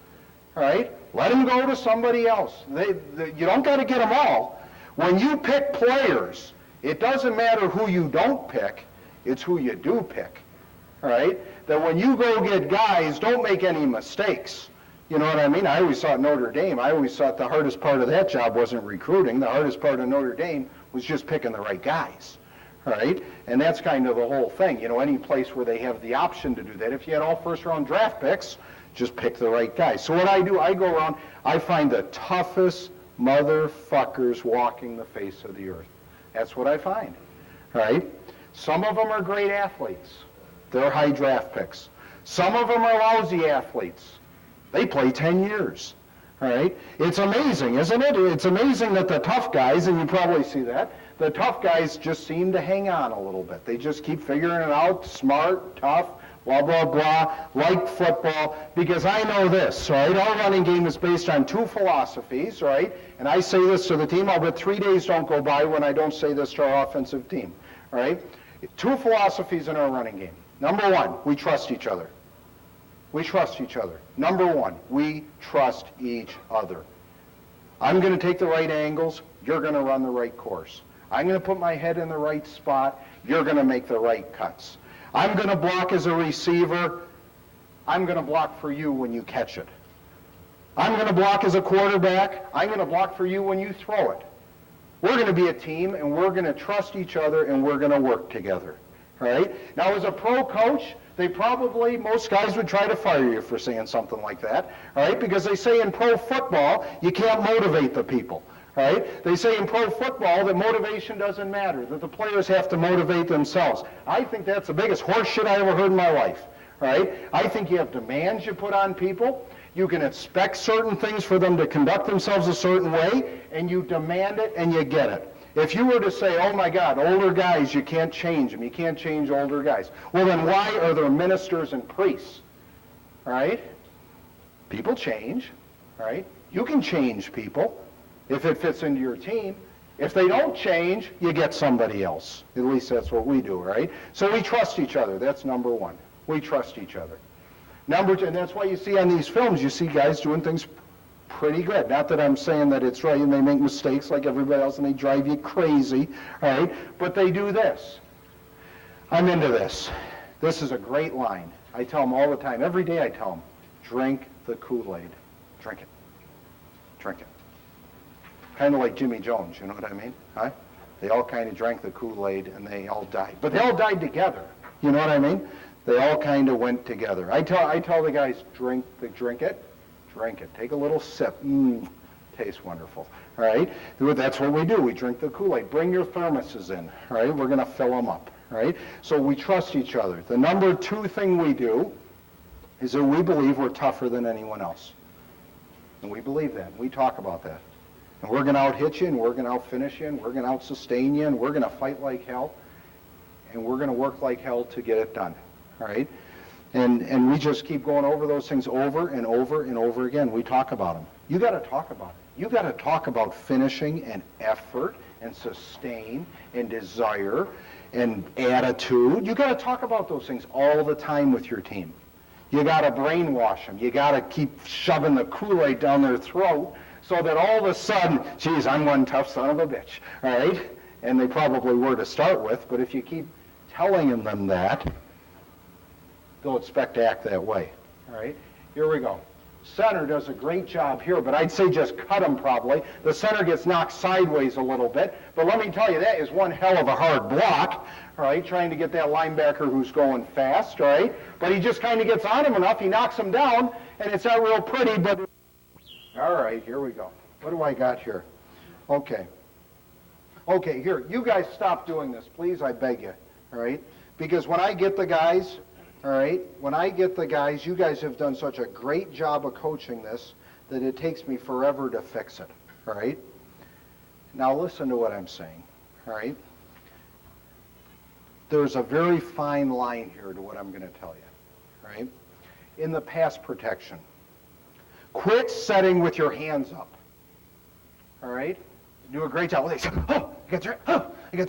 all right? Let him go to somebody else. You don't got to get them all. When you pick players, it doesn't matter who you don't pick, it's who you do pick. All right? That when you go get guys, don't make any mistakes. You know what I mean? I always thought Notre Dame, the hardest part of that job wasn't recruiting. The hardest part of Notre Dame was just picking the right guys. right? And that's kind of the whole thing. You know, any place where they have the option to do that. If you had all first-round draft picks, just pick the right guy. So what I do, I go around, I find the toughest motherfuckers walking the face of the earth. That's what I find, right? Some of them are great athletes. They're high draft picks. Some of them are lousy athletes. They play 10 years, right? It's amazing, isn't it? It's amazing that the tough guys, and you probably see that, the tough guys just seem to hang on a little bit. They just keep figuring it out, smart, tough, blah, blah, blah, like football, because I know this, right? Our running game is based on two philosophies, right? And I say this to the team, I'll bet 3 days don't go by when I don't say this to our offensive team, right? Two philosophies in our running game. Number one, we trust each other. We trust each other. Number one, we trust each other. I'm going to take the right angles, you're going to run the right course. I'm going to put my head in the right spot, you're going to make the right cuts. I'm going to block as a receiver, I'm going to block for you when you catch it. I'm going to block as a quarterback, I'm going to block for you when you throw it. We're going to be a team, and we're going to trust each other, and we're going to work together, right? Now, as a pro coach, most guys would try to fire you for saying something like that, right? Because they say in pro football, you can't motivate the people, right? They say in pro football that motivation doesn't matter, that the players have to motivate themselves. I think that's the biggest horse shit I ever heard in my life, right? I think you have demands you put on people. You can expect certain things for them to conduct themselves a certain way, and you demand it and you get it. If you were to say, oh my God, older guys, you can't change them. You can't change older guys. Well, then why are there ministers and priests, right? People change, right? You can change people if it fits into your team. If they don't change, you get somebody else. At least that's what we do, right? So we trust each other. That's number one. We trust each other. Number two, and that's why you see on these films, you see guys doing things pretty good. Not that I'm saying that it's right and they make mistakes like everybody else and they drive you crazy, right? But they do this. I'm into this. This is a great line. I tell them all the time. Every day I tell them, drink the Kool-Aid. Drink it. Drink it. Kind of like Jimmy Jones, you know what I mean? Huh? They all kind of drank the Kool-Aid and they all died. But they all died together. You know what I mean? They all kind of went together. I tell the guys, drink it. Drink it. Take a little sip. Tastes wonderful. All right? That's what we do. We drink the Kool-Aid. Bring your thermoses in. All right? We're going to fill them up. All right? So we trust each other. The number two thing we do is that we believe we're tougher than anyone else. And we believe that. We talk about that. And we're going to out-hit you, and we're going to out-finish you, and we're going to out-sustain you, and we're going to fight like hell, and we're going to work like hell to get it done. All right? And we just keep going over those things over and over and over again. We talk about them. You got to talk about it. You got to talk about finishing and effort and sustain and desire and attitude. You got to talk about those things all the time with your team. You got to brainwash them. You got to keep shoving the Kool-Aid down their throat so that all of a sudden, geez, I'm one tough son of a bitch, all right? And they probably were to start with, but if you keep telling them that, they'll expect to act that way. All right, here we go. Center does a great job here, but I'd say just cut him probably. The center gets knocked sideways a little bit, but let me tell you, that is one hell of a hard block, all right, trying to get that linebacker who's going fast, all right? But he just kind of gets on him enough, he knocks him down, and it's not real pretty, but... All right, here we go. What do I got here? Okay. Okay, here, you guys stop doing this, please, I beg you, all right? Because when I get the guys... All right, when I get the guys, you guys have done such a great job of coaching this that it takes me forever to fix it, all right? Now listen to what I'm saying, all right? There's a very fine line here to what I'm going to tell you, all right? In the pass protection, quit setting with your hands up, all right? You do a great job. They say, oh, you got your, oh. They got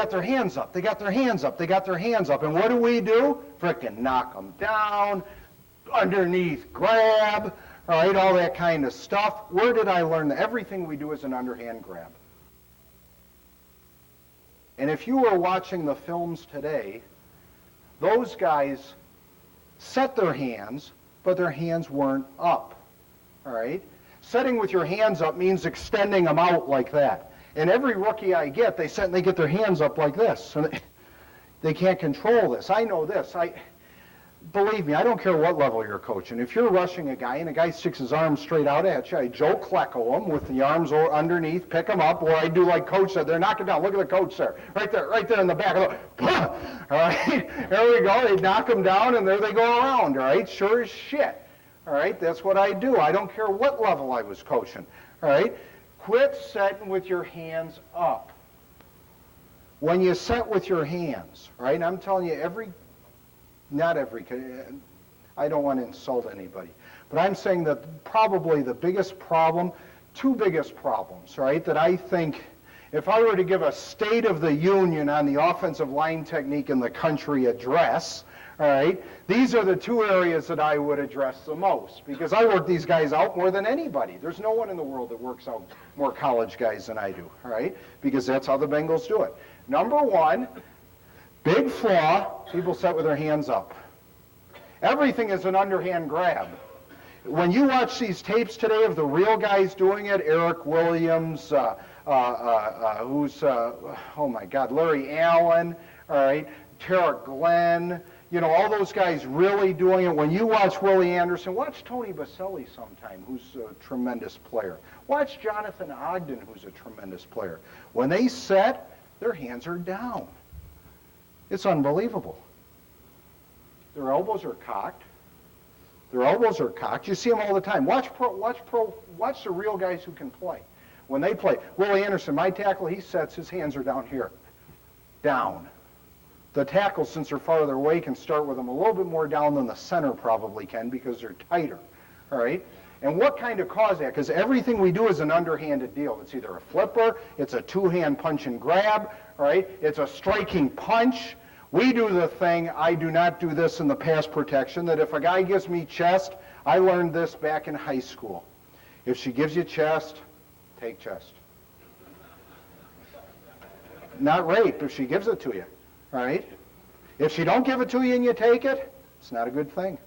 their hands up. They got their hands up. They got their hands up. And what do? Frickin' knock them down, underneath grab, all right, all that kind of stuff. Where did I learn that? Everything we do is an underhand grab. And if you were watching the films today, those guys set their hands, but their hands weren't up, all right? Setting with your hands up means extending them out like that. And every rookie I get, they sit and they get their hands up like this. And they can't control this. I know this. Believe me, I don't care what level you're coaching. If you're rushing a guy and a guy sticks his arms straight out at you, I Joe Klecko him with the arms underneath, pick him up, or I do like Coach said, they're knocking down. Look at the coach there, right there in the back. All right, there we go. They knock him down, and there they go around. All right, sure as shit. All right, that's what I do. I don't care what level I was coaching. All right, quit setting with your hands up. When you set with your hands, right, and I'm telling you not every, I don't want to insult anybody, but I'm saying that probably the biggest problem, two biggest problems, right, that I think if I were to give a State of the Union on the offensive line technique in the country address, all right, these are the two areas that I would address the most, because I work these guys out more than anybody. There's no one in the world that works out more college guys than I do, all right, because that's how the Bengals do it. Number one, big flaw, people set with their hands up. Everything is an underhand grab. When you watch these tapes today of the real guys doing it, Eric Williams, oh my God, Larry Allen, all right, Tarek Glenn, you know, all those guys really doing it. When you watch Willie Anderson, watch Tony Baselli sometime, who's a tremendous player. Watch Jonathan Ogden, who's a tremendous player. When they set, their hands are down. It's unbelievable. Their elbows are cocked. Their elbows are cocked. You see them all the time. Watch the real guys who can play. When they play, Willie Anderson, my tackle, he sets, his hands are down here. Down. The tackles, since they're farther away, can start with them a little bit more down than the center probably can because they're tighter. All right? And what kind of cause that? Because everything we do is an underhanded deal. It's either a flipper, it's a two-hand punch and grab, right? It's a striking punch. We do the thing, I do not do this in the pass protection, that if a guy gives me chest, I learned this back in high school. If she gives you chest, take chest. Not rape if she gives it to you, right? If she don't give it to you and you take it, it's not a good thing,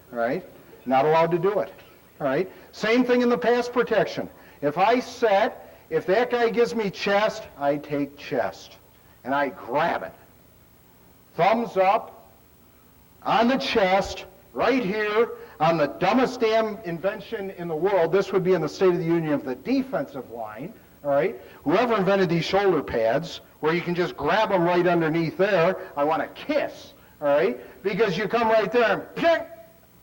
right? Not allowed to do it, all right? Same thing in the pass protection. If I set, if that guy gives me chest, I take chest, and I grab it. Thumbs up on the chest, right here, on the dumbest damn invention in the world. This would be in the State of the Union of the defensive line, all right? Whoever invented these shoulder pads, where you can just grab them right underneath there, I want to kiss, all right? Because you come right there and ping,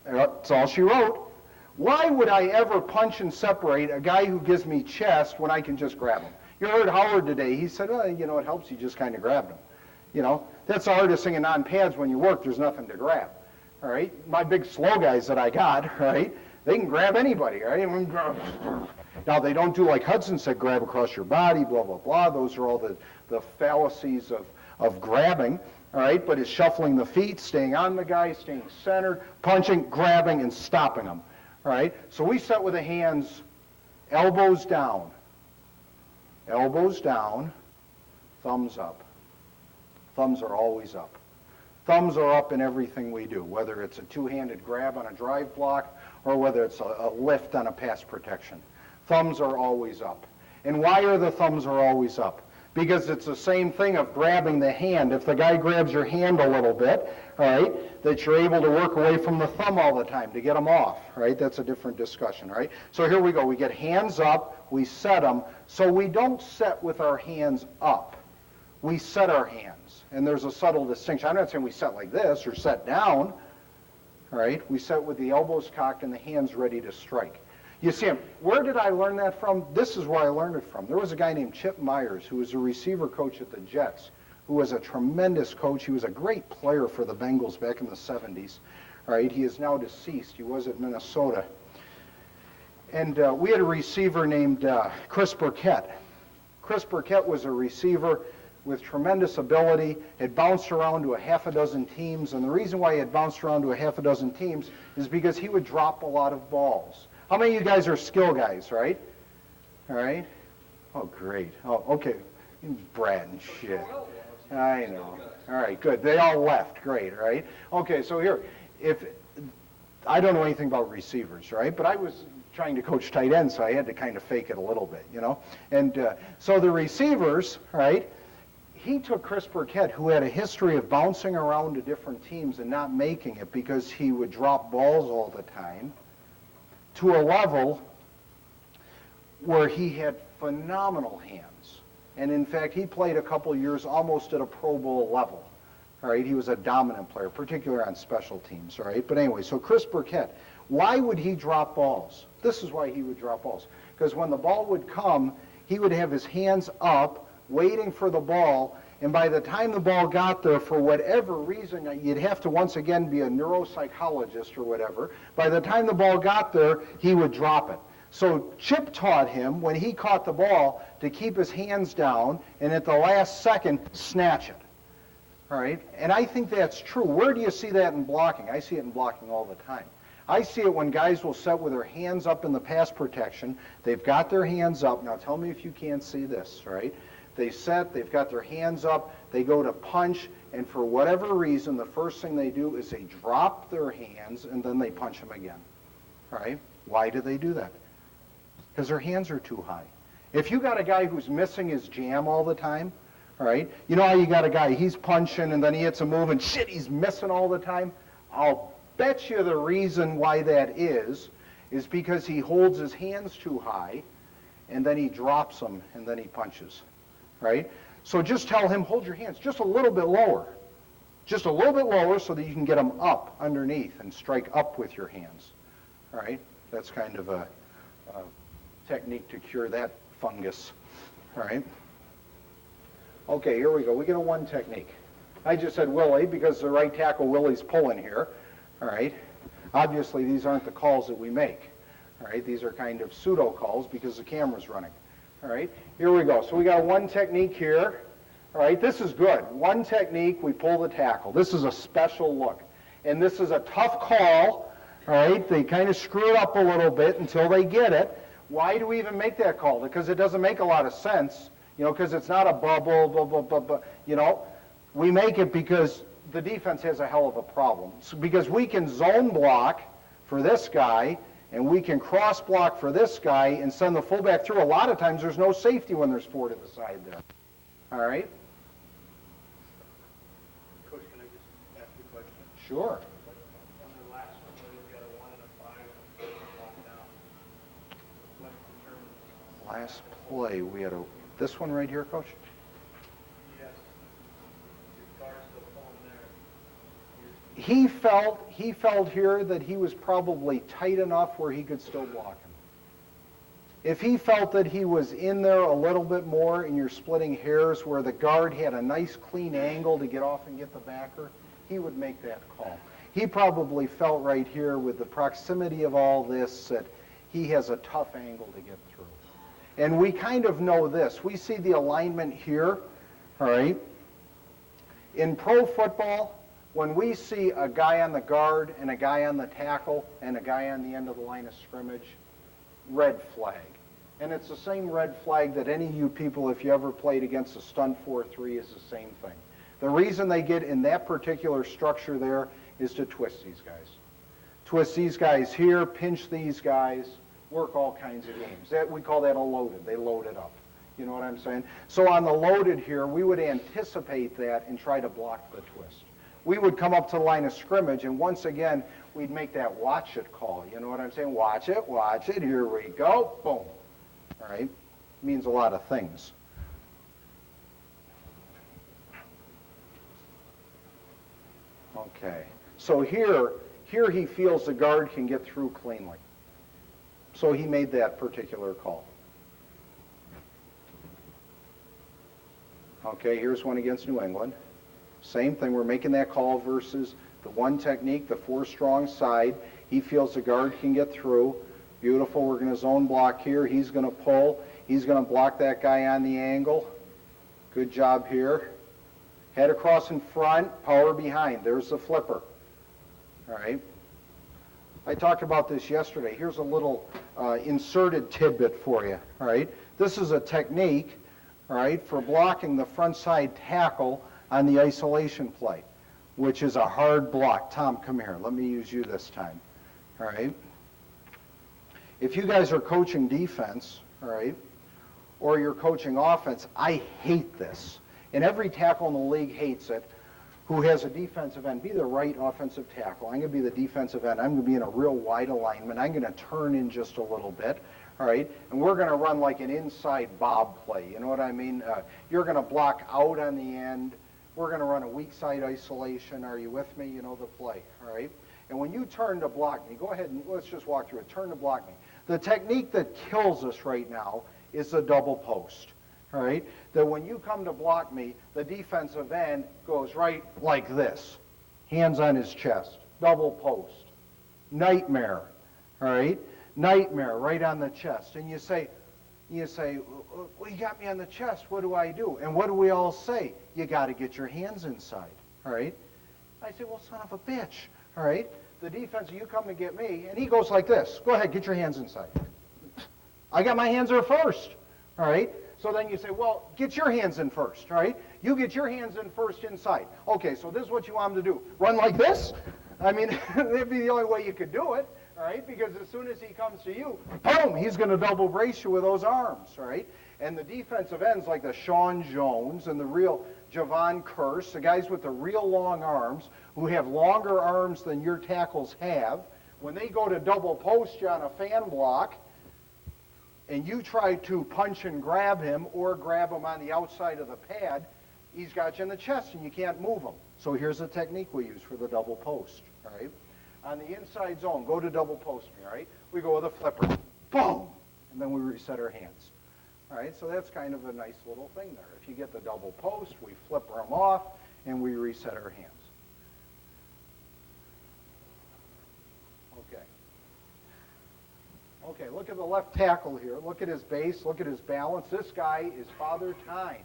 that's all she wrote. Why would I ever punch and separate a guy who gives me chest when I can just grab him? You heard Howard today. He said, well, you know, it helps you just kind of grab them. You know, that's the hardest thing in non-pads when you work. There's nothing to grab, all right? My big slow guys that I got, right, they can grab anybody, right? Now, they don't do like Hudson said, grab across your body, blah, blah, blah. Those are all the fallacies of grabbing, all right? But it's shuffling the feet, staying on the guy, staying centered, punching, grabbing, and stopping them, all right? So we set with the hands, elbows down, thumbs up. Thumbs are always up. Thumbs are up in everything we do, whether it's a two-handed grab on a drive block or whether it's a lift on a pass protection. Thumbs are always up. And why are the thumbs are always up? Because it's the same thing of grabbing the hand. If the guy grabs your hand a little bit, all right, that you're able to work away from the thumb all the time to get them off, right? That's a different discussion, right? So here we go. We get hands up, we set them. So we don't set with our hands up. We set our hands. And there's a subtle distinction. I'm not saying we set like this or set down, right? We set with the elbows cocked and the hands ready to strike. You see him. Where did I learn that from? This is where I learned it from. There was a guy named Chip Myers who was a receiver coach at the Jets, who was a tremendous coach. He was a great player for the Bengals back in the 70s. All right, he is now deceased. He was at Minnesota. And we had a receiver named Chris Burkett. Chris Burkett was a receiver with tremendous ability, had bounced around to a half a dozen teams, and the reason why he had bounced around to a half a dozen teams is because he would drop a lot of balls. How many of you guys are skill guys, right? All right? Oh, great. Oh, okay. Brad and shit. I know. All right, good. They all left. Great, all right? Okay, so here, if I don't know anything about receivers, right? But I was trying to coach tight ends, so I had to kind of fake it a little bit, you know? And so the receivers, right, he took Chris Burkett, who had a history of bouncing around to different teams and not making it because he would drop balls all the time, to a level where he had phenomenal hands. And in fact, he played a couple years almost at a Pro Bowl level. All right, he was a dominant player, particularly on special teams. All right, but anyway, so Chris Burkett, why would he drop balls? This is why he would drop balls. Because when the ball would come, he would have his hands up, waiting for the ball, and by the time the ball got there, for whatever reason, you'd have to once again be a neuropsychologist or whatever, by the time the ball got there, he would drop it. So Chip taught him, when he caught the ball, to keep his hands down, and at the last second, snatch it. All right, and I think that's true. Where do you see that in blocking? I see it in blocking all the time. I see it when guys will set with their hands up in the pass protection. They've got their hands up. Now tell me if you can't see this, right? They set, they've got their hands up, they go to punch, and for whatever reason, the first thing they do is they drop their hands, and then they punch them again. All right? Why do they do that? Because their hands are too high. If you got a guy who's missing his jam all the time, all right, you know how you got a guy, he's punching, and then he hits a move, and shit, he's missing all the time? I'll bet you the reason why that is because he holds his hands too high, and then he drops them, and then he punches. Right? So just tell him, hold your hands just a little bit lower. Just a little bit lower so that you can get them up underneath and strike up with your hands. All right? That's kind of a technique to cure that fungus. All right? Okay, here we go. We get a one technique. I just said Willie because the right tackle Willie's pulling here. All right? Obviously, these aren't the calls that we make. All right? These are kind of pseudo calls because the camera's running. All right, here we go. So we got one technique here. All right, this is good. One technique, we pull the tackle. This is a special look. And this is a tough call. All right, they kind of screw it up a little bit until they get it. Why do we even make that call? Because it doesn't make a lot of sense, you know, because it's not a bubble, blah, blah, blah, blah, you know. We make it because the defense has a hell of a problem. So because we can zone block for this guy, and we can cross block for this guy and send the fullback through. A lot of times there's no safety when there's four to the side there. All right? Coach, can I just ask you a question? Sure. On the last one, where you got a 1 and a 5 and walk down, what determines? Last play, we had this one right here, Coach? Yes. Your guard's still pulling there. He felt here that he was probably tight enough where he could still block him. If he felt that he was in there a little bit more and you're splitting hairs where the guard had a nice clean angle to get off and get the backer, he would make that call. He probably felt right here with the proximity of all this that he has a tough angle to get through. And we kind of know this. We see the alignment here, all right? In pro football, when we see a guy on the guard and a guy on the tackle and a guy on the end of the line of scrimmage, red flag. And it's the same red flag that any of you people, if you ever played against a stunt 4-3, is the same thing. The reason they get in that particular structure there is to twist these guys. Twist these guys here, pinch these guys, work all kinds of games. We call that a loaded. They load it up. You know what I'm saying? So on the loaded here, we would anticipate that and try to block the twist. We would come up to the line of scrimmage, and once again, we'd make that watch it call. You know what I'm saying? Watch it, here we go, boom. All right? Means a lot of things. Okay. So here he feels the guard can get through cleanly. So he made that particular call. Okay, here's one against New England. Same thing, we're making that call versus the one technique, the four strong side. He feels the guard can get through. Beautiful, we're going to zone block here. He's going to pull. He's going to block that guy on the angle. Good job here. Head across in front, power behind. There's the flipper. All right. I talked about this yesterday. Here's a little inserted tidbit for you. All right. This is a technique, all right, for blocking the front side tackle on the isolation play, which is a hard block. Tom, come here. Let me use you this time. all right? If you guys are coaching defense, all right, or you're coaching offense, I hate this. And every tackle in the league hates it who has a defensive end. Be the right offensive tackle. I'm going to be the defensive end. I'm going to be in a real wide alignment. I'm going to turn in just a little bit, all right? And we're going to run like an inside bob play. You know what I mean? You're going to block out on the end. We're going to run a weak side isolation. Are you with me? You know the play, all right? And when you turn to block me, go ahead and let's just walk through it. Turn to block me. The technique that kills us right now is the double post, all right? That when you come to block me, the defensive end goes right like this, hands on his chest, double post, nightmare, all right? Nightmare right on the chest. And you say, well, you got me on the chest, what do I do? And what do we all say? You got to get your hands inside, all right? I say, well, son of a bitch, all right? The defense, you come to get me, and he goes like this. Go ahead, get your hands inside. I got my hands there first, all right? So then you say, well, get your hands in first, all right? You get your hands in first inside. Okay, so this is what you want him to do. Run like this? I mean, that'd be the only way you could do it, all right? Because as soon as he comes to you, boom, he's going to double brace you with those arms, all right? And the defensive ends like the Sean Jones and the real Javon Curse, the guys with the real long arms who have longer arms than your tackles have, when they go to double post you on a fan block and you try to punch and grab him or grab him on the outside of the pad, he's got you in the chest and you can't move him. So here's the technique we use for the double post, all right? On the inside zone, go to double post me, all right? We go with a flipper, boom, and then we reset our hands. All right, so that's kind of a nice little thing there. If you get the double post, we flipper them off, and we reset our hands. Okay. Okay, look at the left tackle here. Look at his base. Look at his balance. This guy is Father Time.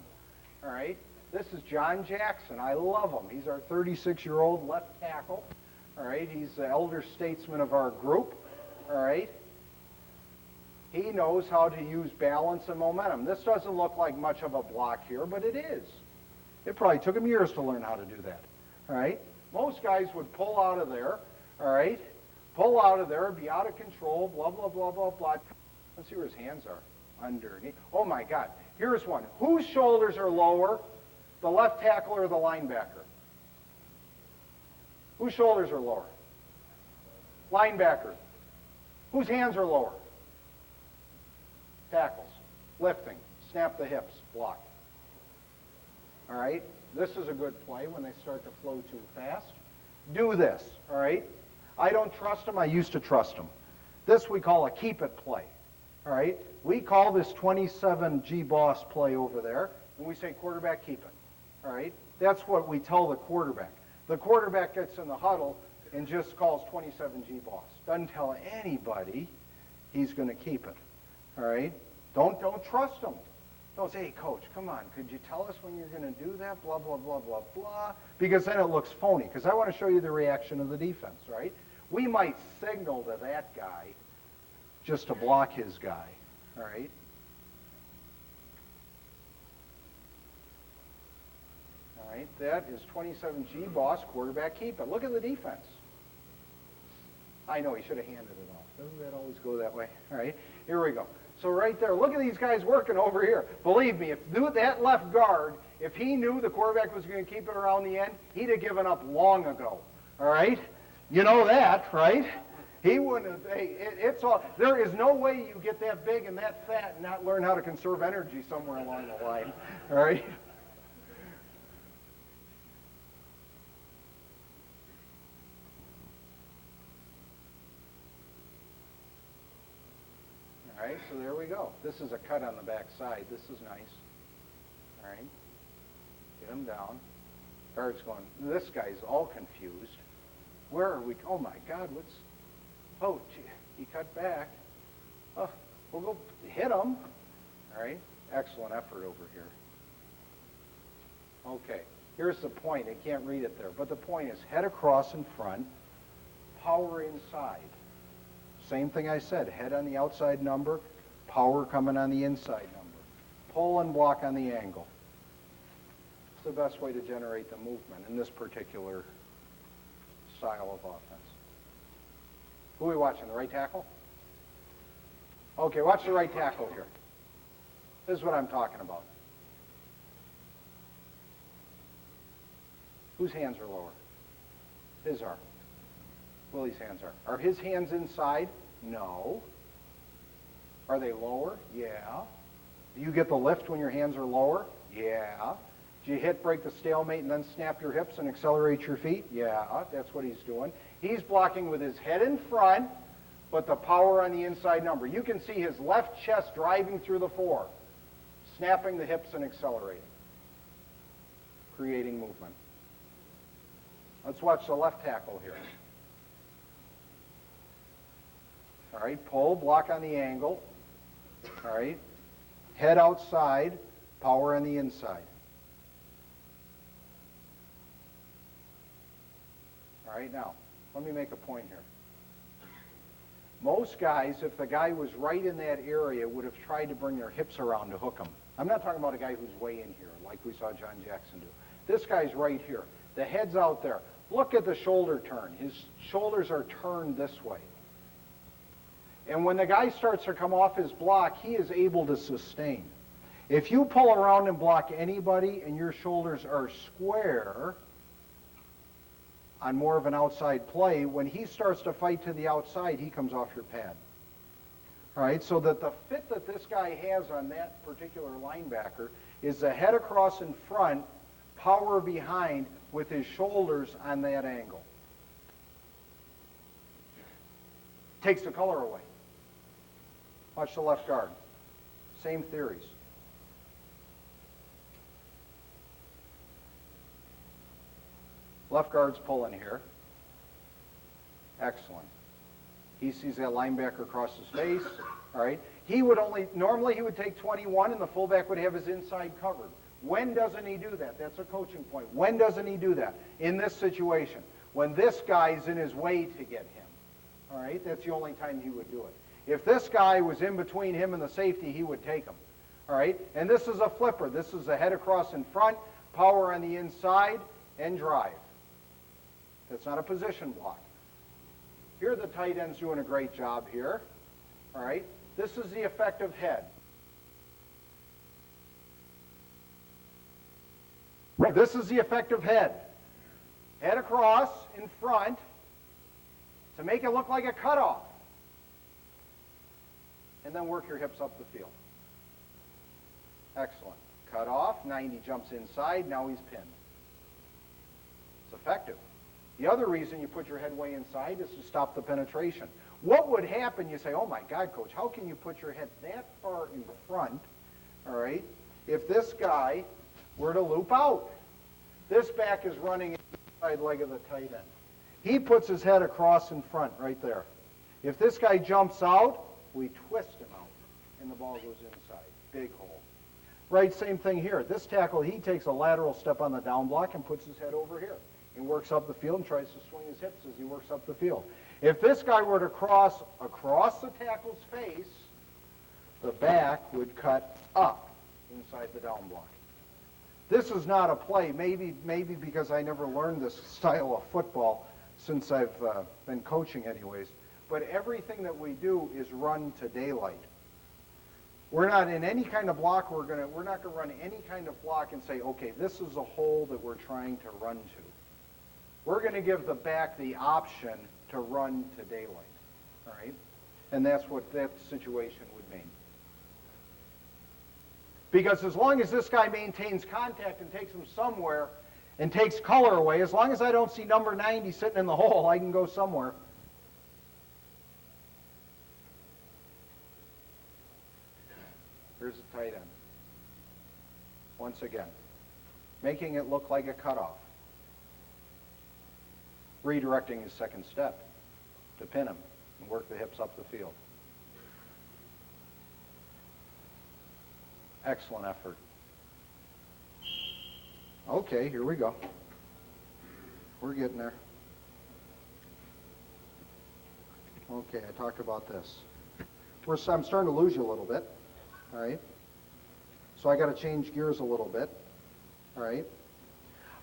All right? This is John Jackson. I love him. He's our 36-year-old left tackle. All right? He's the elder statesman of our group. All right? He knows how to use balance and momentum. This doesn't look like much of a block here, but it is. It probably took him years to learn how to do that. All right? Most guys would pull out of there, all right? Pull out of there, be out of control, blah, blah, blah, blah, blah. Let's see where his hands are. Underneath. Oh, my God. Here's one. Whose shoulders are lower, the left tackle or the linebacker? Whose shoulders are lower? Linebacker. Whose hands are lower? Tackles, lifting, snap the hips, block. All right? This is a good play when they start to flow too fast. Do this, all right? I don't trust them. I used to trust them. This we call a keep it play, all right? We call this 27 G-boss play over there, and we say quarterback keep it, all right? That's what we tell the quarterback. The quarterback gets in the huddle and just calls 27 G-boss. Doesn't tell anybody he's going to keep it. All right? Don't trust them. Don't say, hey, coach, come on, could you tell us when you're going to do that? Blah, blah, blah, blah, blah. Because then it looks phony. Because I want to show you the reaction of the defense, right? We might signal to that guy just to block his guy, all right? All right, that is 27G boss, quarterback keep it. Look at the defense. I know he should have handed it off. Doesn't that always go that way? All right, here we go. So right there, look at these guys working over here. Believe me, if that left guard, if he knew the quarterback was going to keep it around the end, he'd have given up long ago. All right? You know that, right? He wouldn't have. It's all. There is no way you get that big and that fat and not learn how to conserve energy somewhere along the line. All right? All right, so there we go. This is a cut on the back side. This is nice. All right. Get him down. Guard's going, this guy's all confused. Where are we? Oh, my God, what's... Oh, gee, he cut back. Oh, we'll go hit him. All right. Excellent effort over here. Okay. Here's the point. I can't read it there. But the point is head across in front, power inside. Same thing I said, head on the outside number, power coming on the inside number. Pull and block on the angle. It's the best way to generate the movement in this particular style of offense. Who are we watching, the right tackle? Okay, watch the right tackle here. This is what I'm talking about. Whose hands are lower? His are. Willie's hands are. Are his hands inside? No. Are they lower? Yeah. Do you get the lift when your hands are lower? Yeah. Do you break the stalemate and then snap your hips and accelerate your feet? Yeah, that's what he's doing. He's blocking with his head in front, but the power on the inside number. You can see his left chest driving through the 4, snapping the hips and accelerating, creating movement. Let's watch the left tackle here. All right, pull, block on the angle. All right, head outside, power on the inside. All right, now, let me make a point here. Most guys, if the guy was right in that area, would have tried to bring their hips around to hook him. I'm not talking about a guy who's way in here, like we saw John Jackson do. This guy's right here. The head's out there. Look at the shoulder turn. His shoulders are turned this way. And when the guy starts to come off his block, he is able to sustain. If you pull around and block anybody and your shoulders are square on more of an outside play, when he starts to fight to the outside, he comes off your pad. All right, so that the fit that this guy has on that particular linebacker is the head across in front, power behind, with his shoulders on that angle. Takes the color away. Watch the left guard. Same theories. Left guard's pulling here. Excellent. He sees that linebacker across his face. All right. Normally he would take 21 and the fullback would have his inside covered. When doesn't he do that? That's a coaching point. When doesn't he do that? In this situation. When this guy's in his way to get him. All right. That's the only time he would do it. If this guy was in between him and the safety, he would take him. All right. And this is a flipper. This is a head across in front, power on the inside, and drive. That's not a position block. Here the tight end's doing a great job here. All right. This is the effective head. This is the effective head. Head across in front to make it look like a cutoff. And then work your hips up the field. Excellent. Cut off. 90 jumps inside. Now he's pinned. It's effective. The other reason you put your head way inside is to stop the penetration. What would happen, you say, oh my God, coach, how can you put your head that far in front, all right, if this guy were to loop out? This back is running inside leg of the tight end. He puts his head across in front right there. If this guy jumps out, we twist him out, and the ball goes inside. Big hole. Right, same thing here. This tackle, he takes a lateral step on the down block and puts his head over here. And works up the field and tries to swing his hips as he works up the field. If this guy were to cross across the tackle's face, the back would cut up inside the down block. This is not a play, maybe because I never learned this style of football since I've been coaching anyways, but everything that we do is run to daylight. We're not in any kind of block, we're not going to run any kind of block and say, okay, this is a hole that we're trying to run to. We're going to give the back the option to run to daylight, all right? And that's what that situation would mean. Because as long as this guy maintains contact and takes him somewhere and takes color away, as long as I don't see number 90 sitting in the hole, I can go somewhere. Here's the tight end. Once again, making it look like a cutoff. Redirecting his second step to pin him and work the hips up the field. Excellent effort. Okay, here we go. We're getting there. Okay, I talked about this. I'm starting to lose you a little bit, all right? So I got to change gears a little bit, all right?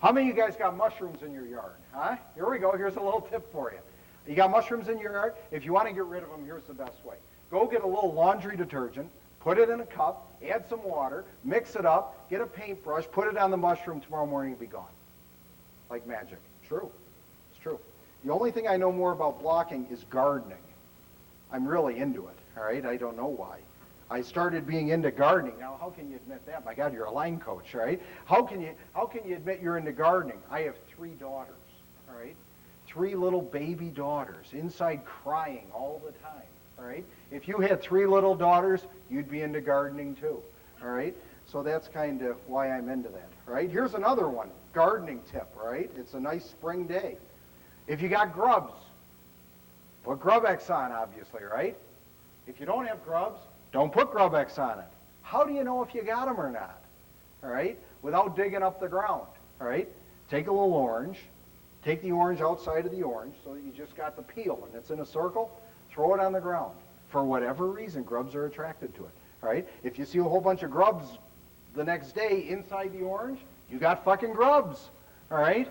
How many of you guys got mushrooms in your yard, huh? Here we go. Here's a little tip for you. You got mushrooms in your yard? If you want to get rid of them, here's the best way. Go get a little laundry detergent, put it in a cup, add some water, mix it up, get a paintbrush, put it on the mushroom, tomorrow morning it'll be gone. Like magic. True. It's true. The only thing I know more about blocking is gardening. I'm really into it, all right? I don't know why. I started being into gardening. Now, how can you admit that? My God, you're a line coach, right? How can you admit you're into gardening? I have 3 daughters, all right? 3 little baby daughters, inside crying all the time, all right? If you had 3 little daughters, you'd be into gardening too, all right? So that's kind of why I'm into that, all right? Here's another one, gardening tip, all right? It's a nice spring day. If you got grubs, put Grub-X on, obviously, right? If you don't have grubs, don't put Grub-X on it. How do you know if you got them or not? All right? Without digging up the ground. All right? Take a little orange. Take the orange outside of the orange so that you just got the peel and it's in a circle. Throw it on the ground. For whatever reason, grubs are attracted to it. All right? If you see a whole bunch of grubs the next day inside the orange, you got fucking grubs. All right?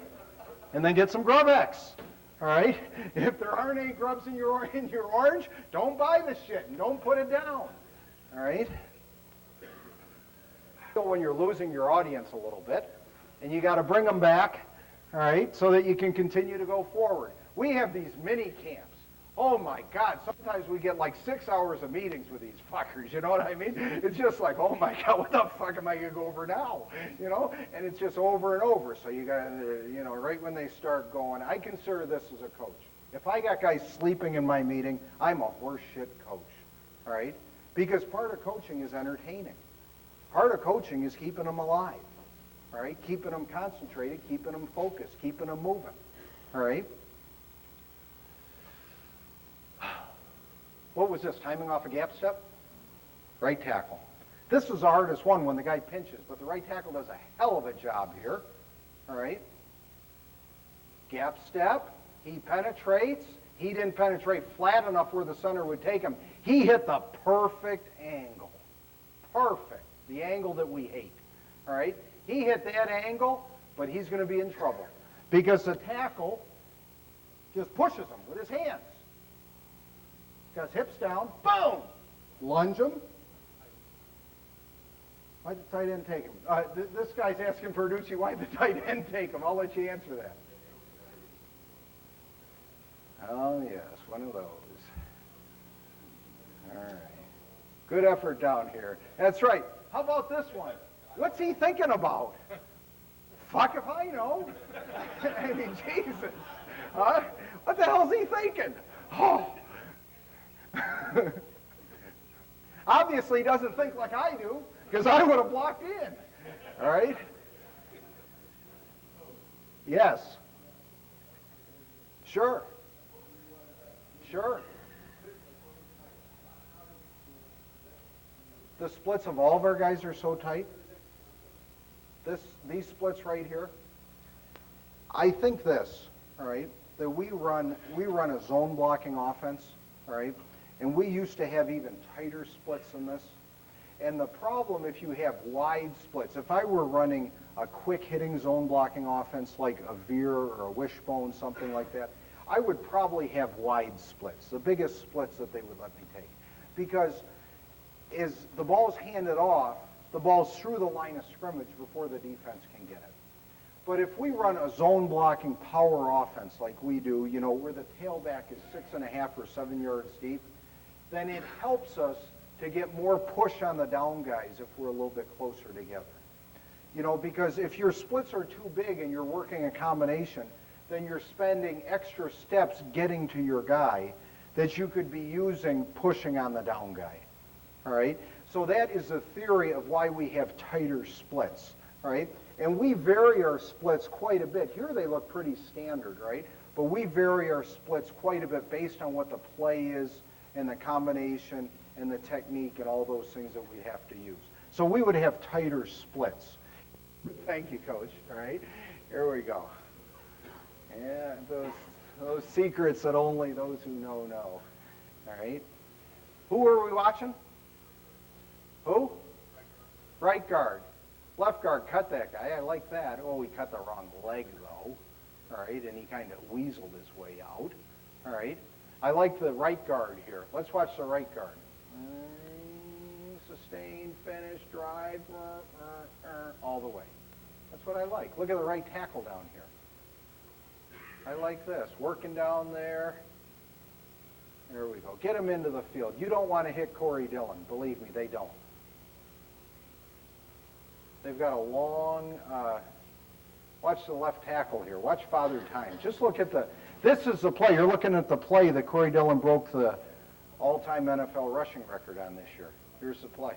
And then get some Grub-X. All right? If there aren't any grubs in your orange, don't buy the shit and don't put it down. All right? When you're losing your audience a little bit, and you got to bring them back, all right, so that you can continue to go forward. We have these mini camps. Oh my God, sometimes we get like 6 hours of meetings with these fuckers, you know what I mean? It's just like, oh my God, what the fuck am I going to go over now? You know, and it's just over and over. So you got to, you know, right when they start going, I consider this as a coach. If I got guys sleeping in my meeting, I'm a horseshit coach, all right? Because part of coaching is entertaining. Part of coaching is keeping them alive, all right? Keeping them concentrated, keeping them focused, keeping them moving, all right? What was this, timing off a gap step? Right tackle. This was the hardest one when the guy pinches, but the right tackle does a hell of a job here, all right? Gap step, he penetrates. He didn't penetrate flat enough where the center would take him. He hit the perfect angle. Perfect. The angle that we hate, all right? He hit that angle, but he's going to be in trouble because the tackle just pushes him with his hands. Got his hips down, boom! Lunge him. Why did the tight end take him? This guy's asking Perducci, why did the tight end take him? I'll let you answer that. Oh, yes, one of those. All right. Good effort down here. That's right. How about this one? What's he thinking about? Fuck if I know. I mean, Jesus. Huh? What the hell's he thinking? Oh. Obviously, he doesn't think like I do, because I would have blocked in. All right? Yes. Sure. Sure. The splits of all of our guys are so tight. These splits right here. I think this, all right, that we run a zone blocking offense, all right, and we used to have even tighter splits than this. And the problem if you have wide splits, if I were running a quick hitting zone blocking offense like a veer or a wishbone, something like that, I would probably have wide splits, the biggest splits that they would let me take. Because as the ball's handed off, the ball's through the line of scrimmage before the defense can get it. But if we run a zone blocking power offense like we do, you know, where the tailback is 6.5 or 7 yards deep, then it helps us to get more push on the down guys if we're a little bit closer together. You know, because if your splits are too big and you're working a combination, then you're spending extra steps getting to your guy that you could be using pushing on the down guy. All right? So that is the theory of why we have tighter splits. All right? And we vary our splits quite a bit. Here they look pretty standard, right? But we vary our splits quite a bit based on what the play is and the combination and the technique and all those things that we have to use. So we would have tighter splits. Thank you, Coach. All right? Here we go. Yeah, those secrets that only those who know. All right? Who are we watching? Who? Right guard. Left guard, cut that guy. I like that. Oh, he cut the wrong leg, though. All right, and he kind of weaseled his way out. All right? I like the right guard here. Let's watch the right guard. Sustain, finish, drive, all the way. That's what I like. Look at the right tackle down here. I like this. Working down there. There we go. Get him into the field. You don't want to hit Corey Dillon. Believe me, they don't. They've got a long, watch the left tackle here. Watch Father Time. Just look at this is the play. You're looking at the play that Corey Dillon broke the all-time NFL rushing record on this year. Here's the play.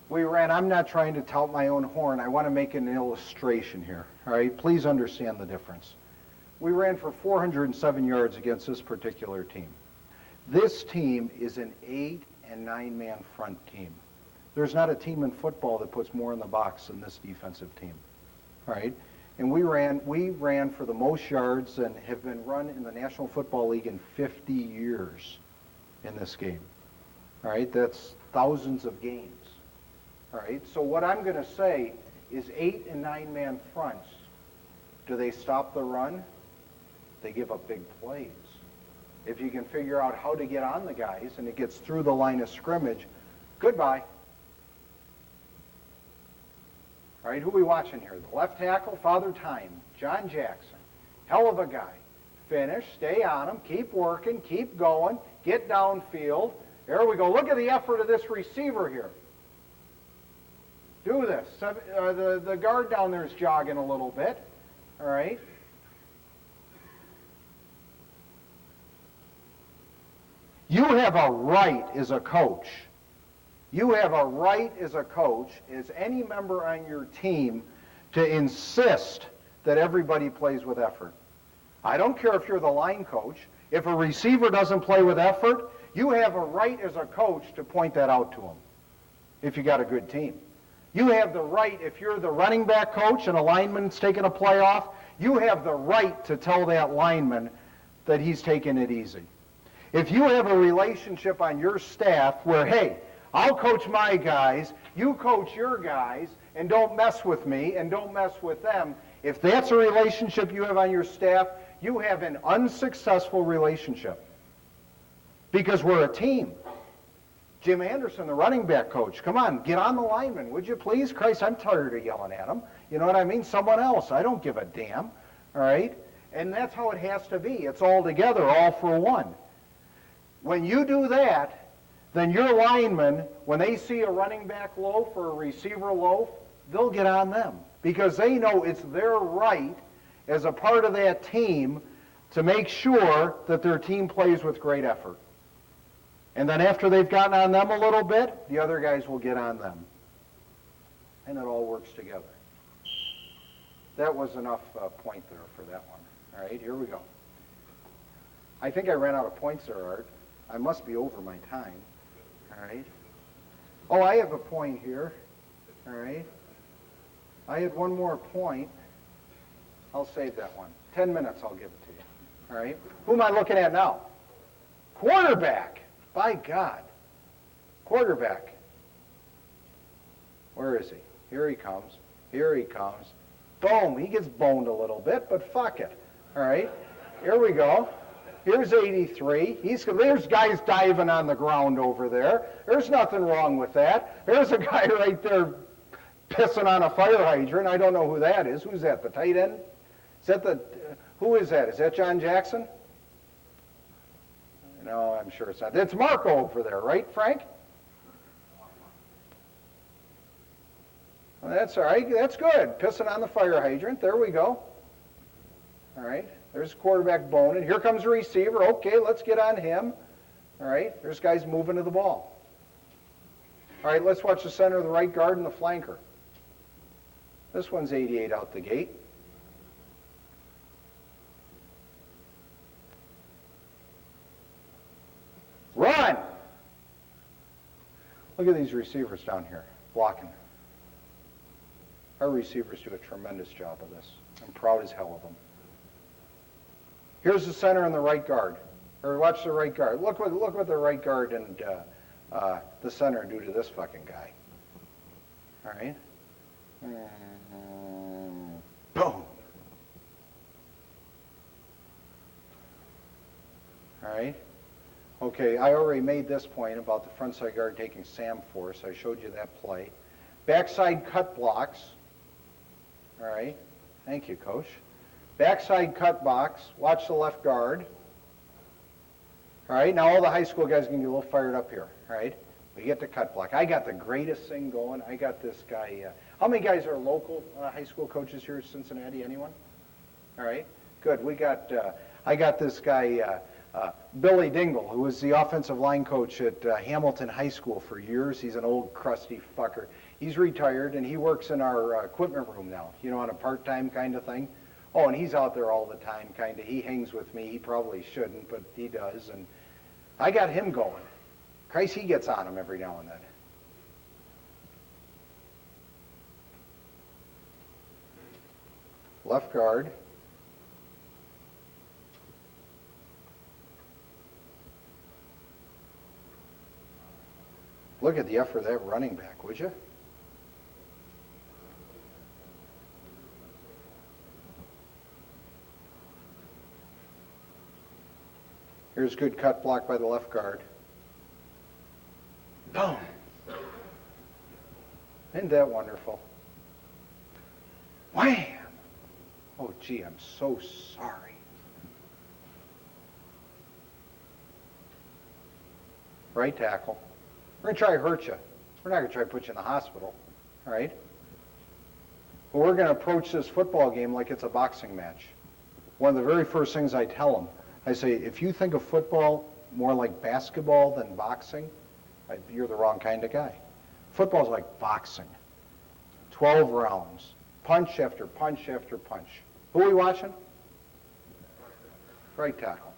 We ran, I'm not trying to tout my own horn. I want to make an illustration here. All right, please understand the difference. We ran for 407 yards against this particular team. This team is an 8- and 9-man front team. There's not a team in football that puts more in the box than this defensive team. All right, and we ran for the most yards and have been run in the National Football League in 50 years in this game. All right, that's thousands of games. All right, so what I'm going to say is 8- and 9-man fronts. Do they stop the run? They give up big plays. If you can figure out how to get on the guys and it gets through the line of scrimmage, goodbye. All right, who are we watching here? The left tackle, Father Time, John Jackson. Hell of a guy. Finish, stay on him, keep working, keep going, get downfield. There we go. Look at the effort of this receiver here. Do this. The guard down there is jogging a little bit. All right. You have a right as a coach. You have a right as a coach, as any member on your team, to insist that everybody plays with effort. I don't care if you're the line coach. If a receiver doesn't play with effort, you have a right as a coach to point that out to him if you got a good team. You have the right, if you're the running back coach and a lineman's taking a play off, you have the right to tell that lineman that he's taking it easy. If you have a relationship on your staff where, hey, I'll coach my guys, you coach your guys, and don't mess with me and don't mess with them, if that's a relationship you have on your staff, you have an unsuccessful relationship. Because we're a team. Jim Anderson, the running back coach, come on, get on the lineman, would you please? Christ, I'm tired of yelling at him. You know what I mean? Someone else. I don't give a damn. All right? And that's how it has to be. It's all together, all for one. When you do that, then your linemen, when they see a running back loaf or a receiver loaf, they'll get on them. Because they know it's their right as a part of that team to make sure that their team plays with great effort. And then after they've gotten on them a little bit, the other guys will get on them. And it all works together. That was enough point there for that one. All right, here we go. I think I ran out of points there, Art. I must be over my time. All right. Oh, I have a point here. All right. I had one more point. I'll save that one. 10 minutes, I'll give it to you. All right. Who am I looking at now? Quarterback. By God. Quarterback. Where is he? Here he comes. Here he comes. Boom. He gets boned a little bit, but fuck it. All right. Here we go. Here's 83. There's guys diving on the ground over there. There's nothing wrong with that. There's a guy right there pissing on a fire hydrant. I don't know who that is. Who's that? The tight end? Who is that? Is that John Jackson? No, I'm sure it's not. It's Marco over there, right, Frank? Well, that's all right. That's good. Pissing on the fire hydrant. There we go. All right. There's quarterback boning. Here comes the receiver. Okay, let's get on him. All right. There's guys moving to the ball. All right, let's watch the center, the right guard, and the flanker. This one's 88 out the gate. Run! Look at these receivers down here, blocking. Our receivers do a tremendous job of this. I'm proud as hell of them. Here's the center and the right guard. Or watch the right guard. Look what the right guard and the center do to this fucking guy. All right? Boom. All right. Okay, I already made this point about the front side guard taking Sam force. I showed you that play. Backside cut blocks. All right. Thank you, Coach. Backside cut box. Watch the left guard. All right. Now all the high school guys can get a little fired up here. All right. We get the cut block. I got the greatest thing going. I got this guy. How many guys are local high school coaches here in Cincinnati? Anyone? All right. Good. We got. I got this guy. Billy Dingle, who was the offensive line coach at Hamilton High School for years. He's an old crusty fucker. He's retired, and he works in our equipment room now, you know, on a part-time kind of thing. Oh, and he's out there all the time, kind of. He hangs with me. He probably shouldn't, but he does. And I got him going. Christ, he gets on him every now and then. Left guard. Look at the effort of that running back, would you? Here's good cut block by the left guard. Boom. Isn't that wonderful? Wham! Oh, gee, I'm so sorry. Right tackle. We're going to try to hurt you. We're not going to try to put you in the hospital, all right? But we're going to approach this football game like it's a boxing match. One of the very first things I tell them, I say, if you think of football more like basketball than boxing, you're the wrong kind of guy. Football's like boxing. 12 rounds, punch after punch after punch. Who are we watching? Right tackle.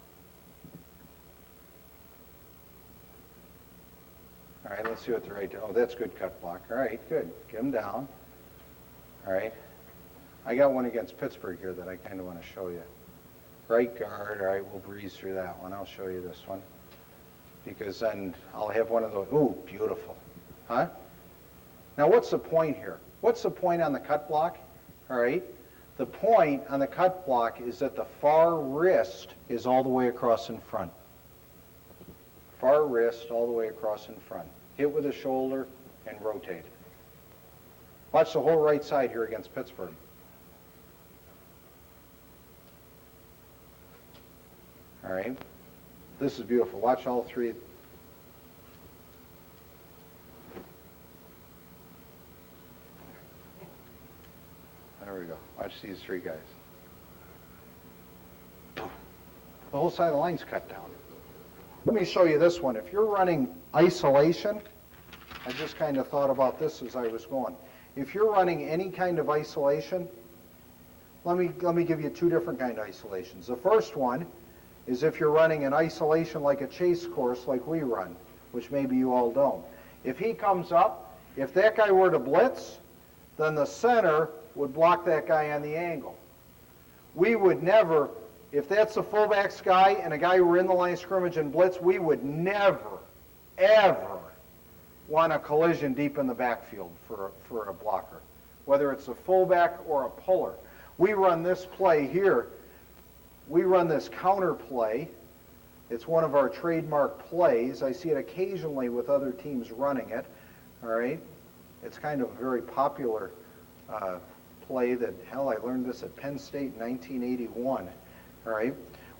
All right, let's see what the right, oh, that's good cut block. All right, good. Get him down. All right. I got one against Pittsburgh here that I kind of want to show you. Right guard, all right, we'll breeze through that one. I'll show you this one. Because then I'll have one of those, ooh, beautiful. Huh? Now, what's the point here? What's the point on the cut block? All right. The point on the cut block is that the far wrist is all the way across in front. Far wrist all the way across in front. Hit with the shoulder and rotate. Watch the whole right side here against Pittsburgh. All right. This is beautiful. Watch all three. There we go. Watch these three guys. The whole side of the line's cut down. Let me show you this one. If you're running isolation, I just kind of thought about this as I was going. If you're running any kind of isolation, let me give you two different kind of isolations. The first one is if you're running an isolation like a chase course like we run, which maybe you all don't. If he comes up, if that guy were to blitz, then the center would block that guy on the angle. We would never, if that's the fullback's guy and a guy who were in the line of scrimmage and blitz, we would never, ever want a collision deep in the backfield for a blocker, whether it's a fullback or a puller. We run this play here. We run this counter play. It's one of our trademark plays. I see it occasionally with other teams running it. All right? It's kind of a very popular play that, hell, I learned this at Penn State in 1981. All right?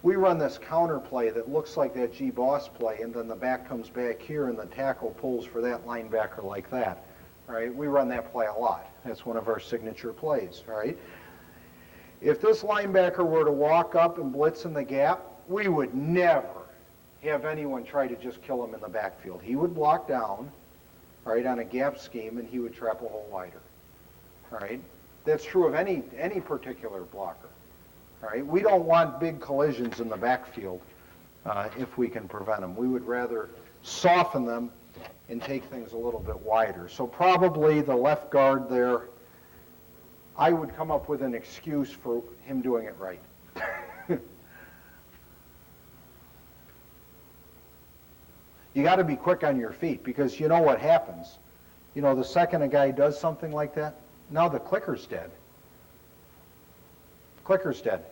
We run this counter play that looks like that G-Boss play, and then the back comes back here and the tackle pulls for that linebacker like that. All right? We run that play a lot. That's one of our signature plays. All right? If this linebacker were to walk up and blitz in the gap, we would never have anyone try to just kill him in the backfield. He would block down, right, on a gap scheme, and he would trap a hole wider. All right? That's true of any particular blocker. All right? We don't want big collisions in the backfield if we can prevent them. We would rather soften them and take things a little bit wider. So probably the left guard there, I would come up with an excuse for him doing it right. You got to be quick on your feet, because you know what happens. You know, the second a guy does something like that, now the clicker's dead. Clicker's dead.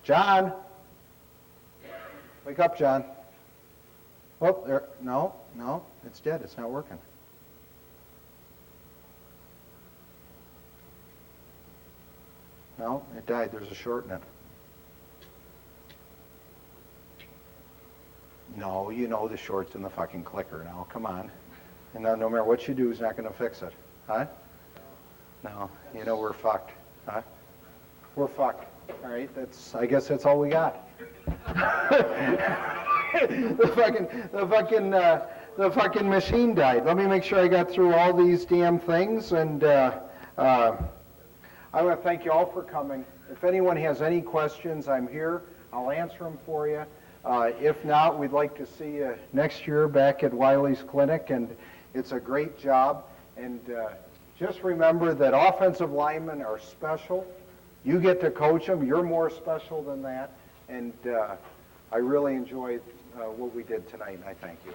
John? Wake up, John. Oh, there, no, it's dead. It's not working. No, it died. There's a short in it. No, you know the short's in the fucking clicker now. Come on. And no matter what you do, it's not going to fix it. Huh? No, you know we're fucked. Huh? We're fucked. All right, I guess that's all we got. The fucking machine died. Let me make sure I got through all these damn things, and I want to thank you all for coming. If anyone has any questions, I'm here. I'll answer them for you. If not, we'd like to see you next year back at Wiley's Clinic, and it's a great job. And just remember that offensive linemen are special. You get to coach them. You're more special than that. And I really enjoyed what we did tonight, and I thank you.